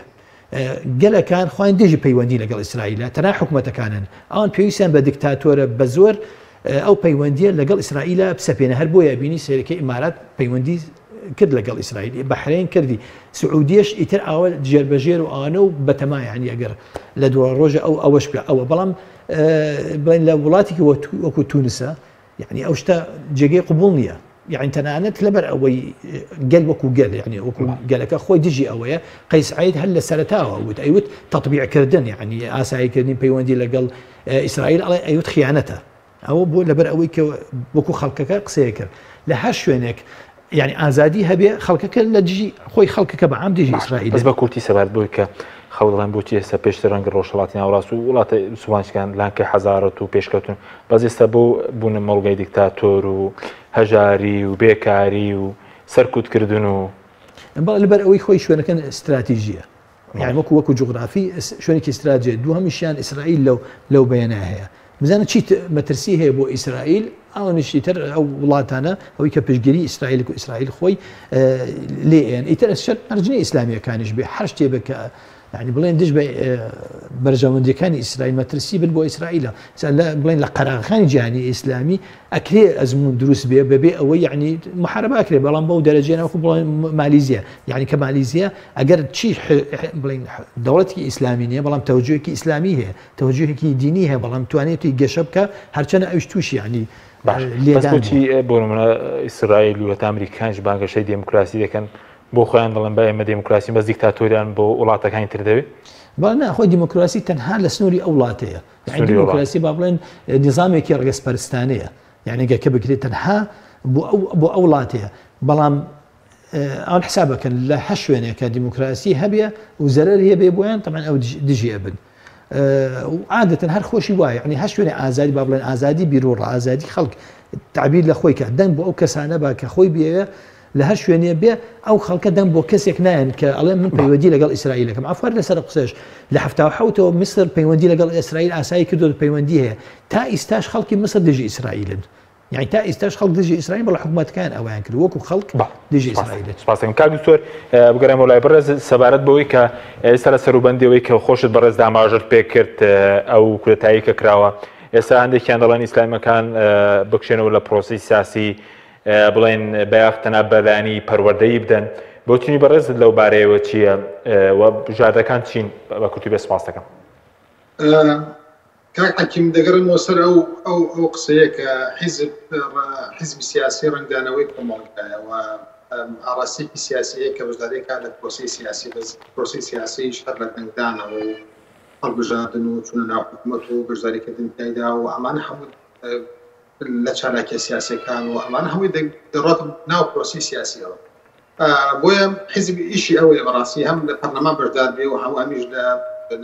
گەلەکان خۆیان دژی پەیوەندی لەگەڵ ئیسرائیلە تەنها حکوومەتەکانن ئەوان پێویستیان بە دیکتاتۆرە بە زۆر ئەو پەیوەندیە لەگەڵ ئیسرائیلە بسەپێنە هەر بۆیە بینی سێرەکەی ئیمارات پەیوەندی کرد لەگەڵ ئیسرائیل بەحرین کردی سعودیش ئیتر ئاوە جێربەژێر و ئەوانە و بەتەمای هەنی ئەگەر لە دووە ڕۆژە ئەوەش پێ ئەوە بەڵام بڵین لە وڵاتێکی وەکو تونسە یعنی ئەو شتە جێگەی قبول نییە یعنی تەنانەت لەبەر ئەوەی گەل وەکو گەل یعنی وەکو گەلەکە خۆی دژی ئەوەیە قەیس عەید هەر لە سەرەتاوە وت ئەیوت تەطبیعکردن یعنی ئاساییکردنی پەیوەندی لەگەڵ ئیسرائیل ئەڵێ ئەیوت خیانەتە ئەوە بۆ لەبەر ئەوەی کە وەکو خەڵکەکە قسەیە کرد لە هەر شوێنێک يعني ئازادی هەبێ خەڵکەکە لە دژی خۆی خەڵکەکە بە عام دژی ئیسرائیل بەس بە کورتی سەبارەت بۆی کە خەوڵان بۆچی ئێستا پێشتر ڕەنگە ڕۆژهەڵاتی ناوەڕاست و وڵاتە سوبانشکان لانکە حەزارەت و پێشکەوتن بەس ئێستا بۆ بوونە مەڵگەی دیکتاتۆر و هەژاری و بێکاری و سەرکوتکردن و لەبەر ئەوەی خۆی شوێنەکەن استراتیژیە يعني وەکو جوغرافی شوێنێکی استراتیژیە دووهەمیشیان ئیسرائیل لەو بەیانە هەیە بزانە چی مەترسی هەیە بۆ ئیسرائیل ئەو نشتر ئەو وڵاتانە ئەوەی کە پشگیری ئیسرائیل و ئیسرائیل خۆی لێن ئیتر شەر ئەرجنی ئیسلامیەکانیش بێ هەر شتێ بە کە يعني بڵێن دژ بە بەرژەوەندەکانی ئیسرائیل مەترسی بن بۆ ئیسرائیلە بڵێن لە قەراغەکانی جیهانی ئیسلامی ئەکرێ ئەزمون دروست بێ بەبێ ئەوەی یعنی محاربە ئەکرێ بەڵام بەو دەرەجێنەوەکو بڵێن مالیزیە یعنی کە مالیزیە ئەگەر چی بڵێن دەوڵەتی ئیسلامی نییە بەڵام تەوجهێکی ئیسلامی هەیە تەوجهێکی دینی هەیە بەڵام توانێتی گەشە بکە هەرچەنە ئەوش تووشی یعنی بەسبووی بۆ نمونە ئیسرائیل و هەتا ئەمریکانش بانگەشەی دموکراسی دەکەن بۆ خۆیان دەڵێن بە ئێمە دموکراسی بەس دیکتاتۆریان بۆ وڵاتەکانی تر دەوێت بەڵێ خۆی دموکراسی تەنها لە سنووری ئەو وڵاتەیە یعنی دموکراسی با بڵێن نظامێکی ڕێگەسپەرستانەیە یعنی گەکە بکرێت تەنها بۆ ئەو وڵاتەیە بەڵام ئەوان حسابەکەن لە هەر شوێنێکە دموکراسی هەبێ و زەرەر هەیە بێ بۆیان تەمان ئەو دژیە بن عادەتەن هەر خۆشی وایە یعنی هەر شوێنێ ئازادی با بڵێن ئازادی بیرۆڕ ئازادی خەڵک تعبیر لە خۆی کە دەنگ بۆ ئەو کەسانە با کە خۆی بێوێ لە هەر شوێنێ بێ ئەو خەڵکە دەنگ بۆ کەسێک نایەن کە ئەڵێ من پەیوەندی لەگەڵ ئیسرائیلەکەم ئافار لەسەر قسەش لە 1970ەوە میسر پەیوەندی لەگەڵ ئیسرائیل ئاسایی کردو پەیوەندی هەیە تا ئیستاش خەڵکی میسر دژی ئیسرائیلن يعني تا ئیستاش خەڵک دژی ئیسرائیل بەڵام حکوومەتەکان ئەویان کرد وەکو خەڵک دژی ئیسرائیل سپاسەکەم کاک دکتۆر بگەڕێمەوە لای بەڕێز سەبارەت بەوەی کە ئێستا لە سەروبەندیەوەی کە خۆشت بەڕێز داماژت پێ کرد ئەو کورەتایی کە کراوە ئێستا هەندێکیان دەڵێن ئیسلامیەکان بکشێنەوە لە پرۆسی سیاسی بڵێن بەیاختەنا بەلایانی پەروەردەیی بدەن بۆچنی بەڕێز لەو بارەیەوە چییە و ژادەکان چین بە کورتی بێ سپاس دەکەم کاک حەکیم دەگەڕێمەوە سەر ئەو قسەیە کە حیزبی سیاسی ڕنگدانەوەی کۆمەڵگایە و ئاڕاستێکی سیاسیەیە کە بەشداریەکە لە پرۆسی سیاسی بەس پرۆسی سیاسیش هەر لە دەنگدانەوە و هەڵبژاردن و چوونە ناو حکوومەت و بەشداریکردن تایدا و ئەمانە هەموو لە چالاکی سیاسەکان و ئەمان هەمووی دەڕات ناو پرۆسی سیاسیەوە بۆیە حیزب ئیشی ئەوەیە بەڕاستی هەم لە پەرلەمان بەشدار بێ و هەموو ئەمیش لە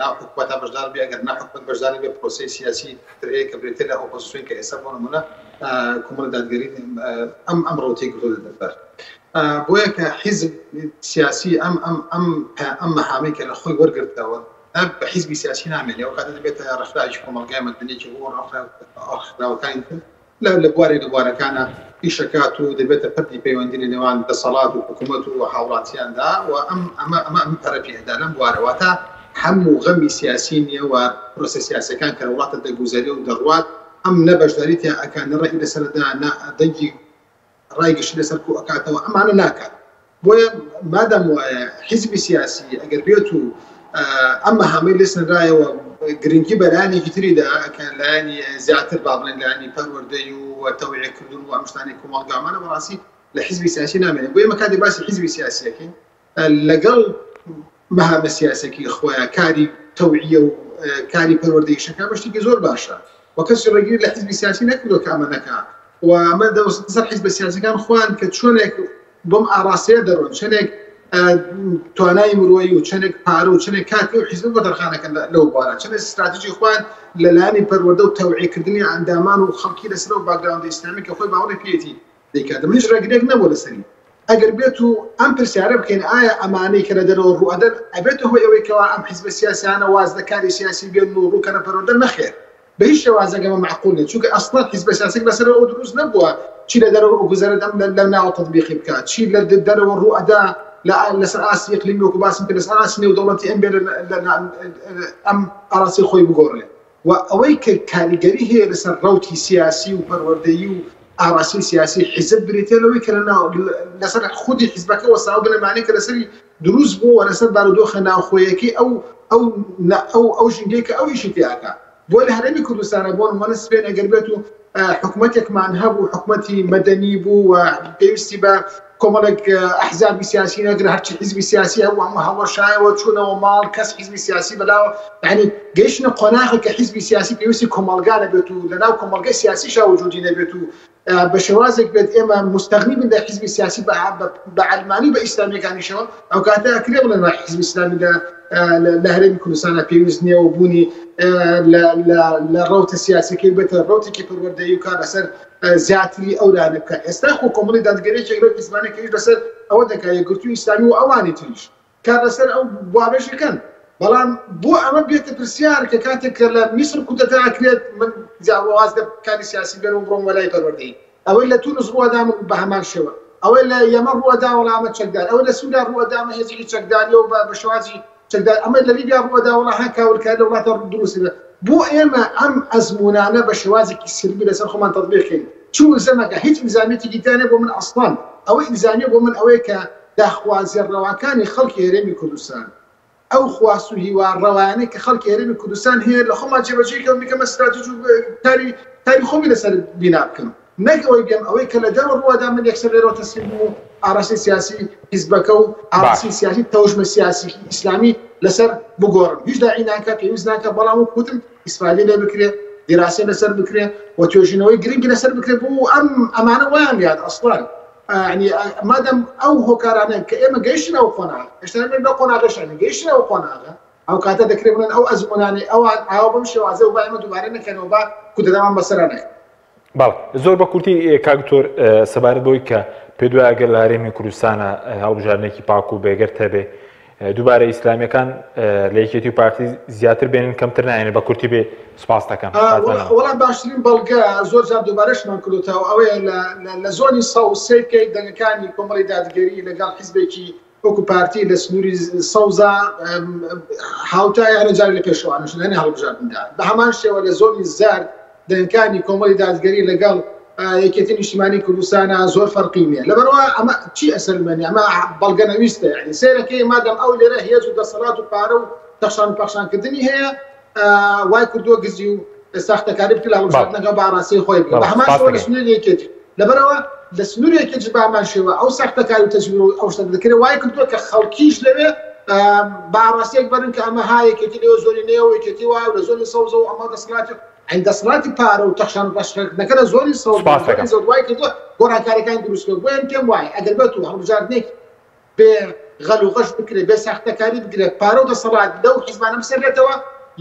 ناو حکوومەتە بەشدار بێ ئەگەر ناو حکوومەت بەشدار بێ پرۆسی سیاسی ترەیە کە بێتێ لە ئۆپۆزیسیۆن کە ئێستا بۆ نمونە کۆمەڵە دادگەری ئەم ڕۆتێک گرۆ دەبەر بۆیە کە حیزب سیاسی ئەم مەحامەی کە لە خۆی وەرگرتەوە بە حیزبی سیاسی نامێنێ و کاتە دەبێتە ڕەفراجی کۆمەڵگای مەدەنیێکی بۆ ڕەفراوەکانی تر لە بوارێ لەبوارەکانە ئیشەکات و دەبێتە پەردی پەیوەندی لە نێوان دەسەڵات و حکوومەت و هاوڵاتیاندا و ئەمە پەرەپێدا لەم بوارەوەتە هەموو غەمی سیاسی نییە و پرۆسە سیاسەکان کە وڵاتە دەگوزارێ و دەڕوات ئەم نەبەشداریتە ئەکان ڕێی لەسەردا دەنگی ڕایگەشتی لەسەر کو ئەکاتەوە ئەمانە ناکات بۆیە مادام وایە حیزبی سیاسی ئەگەر بێت و ئەمە هەمەی لەسەرایەوە گرنگی بەلایەنێکی تریدا کە لایەنی زیاتر با بڵێن لایەنی پەروەردەی و تەوعیەکردن و ئەم شتانی کۆمەڵگامانە بەڕاستی لە حیزبی سیاسی نامێنێت بۆیە ئێمە کاتی باسی حیزبی سیاسیەکەین لەگەڵ مەهامە سیاسێکی خۆیان کاری تەوعیە و کاری پەروەردەیشەکە بەشتێکی زۆر باشە و کەسی ڕێگیری لە حیزبی سیاسی نەکردو کە ئەمە نەکا و ئەمە دەوەستە حیزبە سیاسەکان خۆیان کە چۆنێک بۆم ئاڕاستەیە دەڕۆن چەندێک توانای مرۆیی و چەندێک پارە و چەندێک کاتی و حیزب بە دەرخانەکەن لەو بارە چەندێک استراتیژی خۆیان لەلایەنی پەروەردە و تەوعیەکردنی ئەندامان و خەڵکی لەسەر و باگراوندی ئیسلامی کە خۆی باوەڕی پێێتی دەیکات منیش ڕێگرێک نەبوو لەسەری ئەگەر بێت و ئەم پرسیارە بکەین ئایا ئەمانەی کە لە دەرەوە ڕوئەدەن ئەبێت هۆی ئەوەی کەوا ئەم حیزبە سیاسیانە واز لە کاری سیاسی بێن و ڕووکەنە پەروەردە نەخێر بە هیچ شێوازێکەمە معقول نیە چونکە ئەسڵان حیزب سیاسی بەسەر ئەو دروست نەبووە چی لە دەرەوە گوزارت لە ناو تەطبیقی بکات چی لە دەرەوە ڕوئەدا لەسەر ئاسی ئیقلیمی وەکو باسم کرد لەسەر ئاسی نێودەوڵەتی ئەم بێ ئەم ئاراسی خۆی بگۆڕێ و ئەوەی کە کاریگەری هەیە لەسەر ڕەوتی سیاسی و پەروەردەیی و ئاراسی سیاسی حیزب بریتێ لەوەی کە لەسەر خودی حیزبەکە وەساو بنەمانەی کە لەسەری دروست بوو و لەسەر بارودۆخە ناوخۆیەکی ئەو ژینگەی کە ئەو ئیشی تیاکە بۆ لە هەرێمی کوردستانە بۆ نمونە سپێن ئەگەر بێت و حکومەتێکمان هەبوو حکومەتی مەدەنی بوو و پێویستی بە کۆمەڵێک ئەحزابی سیاسی نەگرە هەرچی حیزبی سیاسی هەبوو ئەمە هەڵەشایەوە چوونەوە ماڵ کەس حیزبی سیاسی بەلاوە یعنی گەیشتنە قۆناغی کە حیزبی سیاسی پێویستی کۆمەڵگا نەبێت و لەناو کۆمەڵگەی سیاسیشا وجودی نەبێت و بە شێوازێک بێت ئێمە مستەغنی بن لە حیزبی سیاسی بە عەلمانی بە ئیسلامیەکانیشەوە ئەو کاتە ئەکرێ بڵێن حیزبی ئیسلامی لە هەرێمی کوردستانە پێویست نییە و بوونی لە ڕەوتە سیاسیەکەی بێتە ڕەوتێکی پەروەردەیی و کار لەسەر زیاتری ئەولانە بکات ئێستا خۆ کۆمەڵی دادگەرێکی لەو حیزبانەکەیش بەسەر ئەوە دەکات یەکگرتووی ئیسلامی و ئەوانی تریش کار لەسەر ئەو بوابەشەکەن بەڵام بۆ ئەمە بێتە پرسیار کە کاتێک کە لە میسر کودەتا ئەکرێت من جیاواز کاری سیاسی بێن و بڕۆم وەلای پەروەردەیی ئەوەی لە تونس ڕوادامە بە هەمان شێوە ئەوەی لە یەمەن ڕوەدا وەڵامە چەکدار ئەوەی لە سوودا ڕوەدامە هێزی چەکداری و بە شێوازی چەکدار ئەمە لە لیبیا ڕوەدا وەڵا هەن کاولکار لە وڵاتە دروستە بۆ ئێمە ئەم ئەزمونانە بە شێوازێکی سلبی لەسەر خۆمان تەطبیقین چوو زەمەکە هیچ ئیلزامێتێکی تانێ بۆ من ئەسڵان ئەوەی ئیلزامیە بۆ من ئەوەیە کە داخوازیێڕەوەکانی خەڵکی هەرێمی کوردستان ئەو خواست و هیوارڕەوانەی کە خەڵکی هەرێمی کوردستان هەیە لە خۆمان جێبەجێکەوە میکەمە استراتیژی و تاری خۆمی لەسەر بینا بکەم نەک ئەوەی بێم ئەوەی کە لە دەوە ڕوەدا من یەکسەر لێرەوە تەسلیم و ئاراسی سیاسی حیزبەکە و ئاراسی سیاسی تەوژمە سیاسی ئیسلامی لەسەر بگۆڕم هیچ داعی ناکە پێویست ناکە بەڵام و کوتم ئیسفادە لێ بکرێت دیراسی لەسەر بکرێ و توێژینەوەی گرنگی لەسەر بکرێ بۆ ئەمانە وایان یاد ئەسڵان ینی مادەم ئەو هۆکارانە کە ئێمە گەیشتن ئەو قۆناغ هێشتا لە قۆناغەشانە گەیشتن ئەو قۆناغە ئەو کاتە دەکرێت بڵێن ئەو ئەزمونانەی ئەوان ئاوا بەم شێوازە و با ئێمە دووبارە نەکەنەوە با کودەدامان بەسەرا نەکەن باڵ زۆر بە کورتی کاکتۆر سەبارەت بۆی کە پێ دوای ئەگەر لە هەرێمی کوردستانە هەڵبژارنێکی پاک و بێگەر هەبێ دووبارە ئیسلامیەکان لە یەکێتی و پارتی زیاتر بێنن کەمتر نایێنێ بە کورتی بێ سوپاس دەکەم وەڵام باشترین بەڵگە زۆر جار دووبارەشمان کردوتەوە ئەوەیە لە زۆنی سەوسێکەی دەنگەکانی کۆمەڵی دادگەری لەگەڵ حیزبێکی وەکو پارتی لە سنووری سەوزا هاوتایانە جار لە پێشەوانش نەنێ هەڵبژاردندا بە هەمان شێوە لە زۆنی زارد دەنگەکانی کۆمەڵی دادگەری لەگەڵ یەکێتی نیشتیمانی کوردستانە زۆر فەرقی نییە لەبەرەوە ئەمە چی ئەسەرمەنی ئەمە بەڵگە نەویستە یعنی سیرەکەی مادەم ئەو لێرە هێز و دەسەڵات و پارە و تەخشان و پەخشانکردنی هەیە وای کردووە گزی و ساختەکاری بکە لە هەڵبژاردنەکە بە ئاراسی خۆی بکە بە هەمان شێوە لە سنووری یەکێتی لەبەرەوە لە سنووری یەکێتی بە هەمان شێوە ئەو ساختەکاری و تەجویر و ئەو شتە دەکرێت وای کردووە کە خەڵکیش لەوێ بە ئاراسیەک بەرن کە ئەمە ها یەکێتی لێوە زۆری نێوە یەکێتی وایە لە زۆری سەوزە و ئەمە دەسەڵاتی عند دەسەڵاتی پارە و تەخشان و پەخشانکردنەکە لە زۆری سەوز وای کردووە گۆڕانکاریەکان دروستکرد بۆیان پێم وایە ئەگەر بێت و هەڵبژاردنێک بێ غەل و غەش بکرێت بێ ساختەکاری بگرێت پارە و دەسەڵات لەو حیزبانە بسەرێتەوە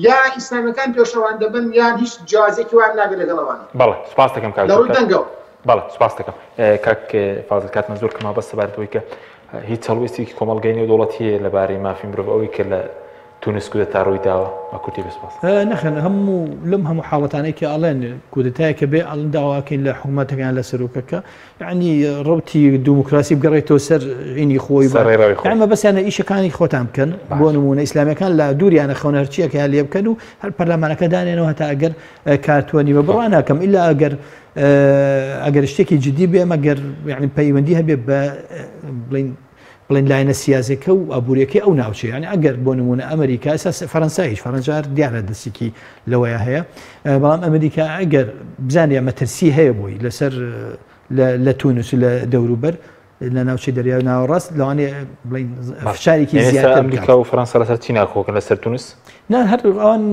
یا ئیسلامیەکان پێشەوان دەبن یان هیچ جیازێکی وان نابێت لەگەڵەوانی بەڵێ سوپاس دەکەم کاک لە ڕووی دەنگەوە بەڵێ سوپاس دەکەم کاک فازڵ کاتمان زۆر کەما بەس سەبارەتەوەی کە هیچ هەڵوێستێکی کۆمەڵگەی نێودەوڵەتی هەیە لەبارەی مافی مرۆڤ ئەوەی کە لە تونس کودەتا ڕووی داوە بە کورتی بسپاس نەخێن هەموو لەم هەموو حاڵەتانەی کە ئەڵێن کودەتایەکە بێ ئەڵێن داواکەین لە حکوومەتەکان لە سەرۆکەکە یعنی ڕەوتی دیموکراسی بگەڕێتەوە سەر عینی خۆی ئەمە بەسیانە ئیشەکانی خۆتان بکەن بۆ نمونە ئیسلامیەکان لە دووریانە خەونە هەرچیەکە لێ بکەن و هەر پەرلەمانەکە دانێنەوە هەتا ئەگەر کارتوانی بە بڕوان ناکەم ئیلا ئەگەر شتێکی جدی بێ مەگەر یعنی پەیوەندی هەبێ بە بڵین لاینە سیاسەکە و ئابوووریەکەی ئەو ناوچێ یعنی ئەگەر بۆ نمونە ئەمریکا فەرەنساییش فەرەنسار دیارە دەستێکی لەوەیە هەیە بەڵام ئەمریکا ئەگەر بزانێ مەترسی هەیە بۆی لەسەر لە تونس لە دەوروبەر لە ناوچەی دەریای ناوەڕاست لەوانێ بڵین فشارێکی زیاتر ئەمریکا و فەرەنسا لەسەر چی ناکۆکن لەسەر تونس نه هەر ئەوان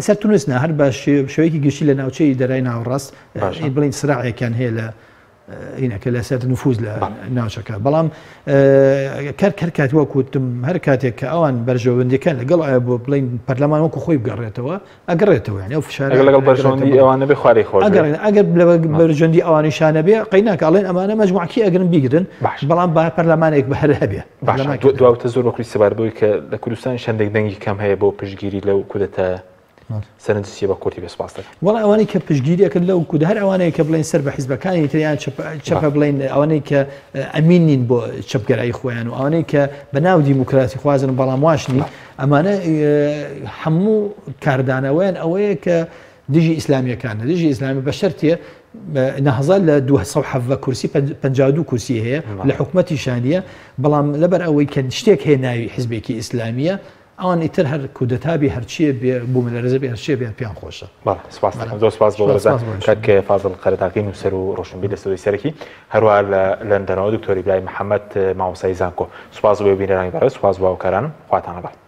سەر تونس نه هەر بە شێوەیەکی گشتی لە ناوچەی دەرای ناوەڕاست بڵین سراعێکیان هەیە لە اینەکە لەسەر نفوز لە ناوچەکە بەڵام کات وەکوتم هەر کاتێک کە ئەوان بەرژەوەندەکان لەگەڵ بۆ بڵین پەرلەمان وەکو خۆی بگەڕێتەوە ئەگەڕێتەوە یعنی ئەو فشار لەگەڵ بەرژەوەندی ئەوانە بێ خوارێ خۆش ئەگەر بەرژەوەندی ئەوانیشانە بێ قەیناکە ئەڵێن ئەمانە مەجموعەکی ئەگەرن بیگرن بەڵام با پەرلەمانێک بەهەر هەبێ دواوتە زۆر وەکوی سەبار بۆی کە لە کوردستان شەندێک دەنگی کەم هەیە بۆ پشتگیری لەو کودەتە سەرنجی بە کورتی بێسپاس دەکەم. وڵ ئەوانەی کە پشگیریەکەن لەو کود هەر ئەوانەیە کە بڵێن سەر بە حیزبەکانی تریان چەپە بڵێن ئەوانەی کە ئەمین نین بۆ چەپگەرایی خۆیان و ئەوانەی کە بەناو دیموکراسی خوازن بەڵام واشنی ئەمانە هەموو کاردانەوەیان ئەوەیە کە دژی ئیسلامیەکانە دژی ئیسلامی بە شەرتێ نەهزار لە 270 کورسی 52 کورسی هەیە لە حکوومەتی شانیە بەڵام لەبەر ئەوەی کە شتێک هەیە ناوی حیزبێکی ئیسلامیە ئەوان ئیتر هەر کودەتابی هەرچیە بوومە لە ڕێزە بێ هەرچیە بێ پێیان خۆشە. سپاس زۆر سپاس بۆ کاتکە فازڵ قەرەتاقین و سەر و ڕۆشنبی لە سەرۆی سەرەکی هەروە لە لەندەنەوە دکتۆری برای محەممەد مامۆسای زانکۆ سپاس بۆ بینەرانی بەڕێز سپاس بۆ هاوکارانم خواتان لەگەڵ.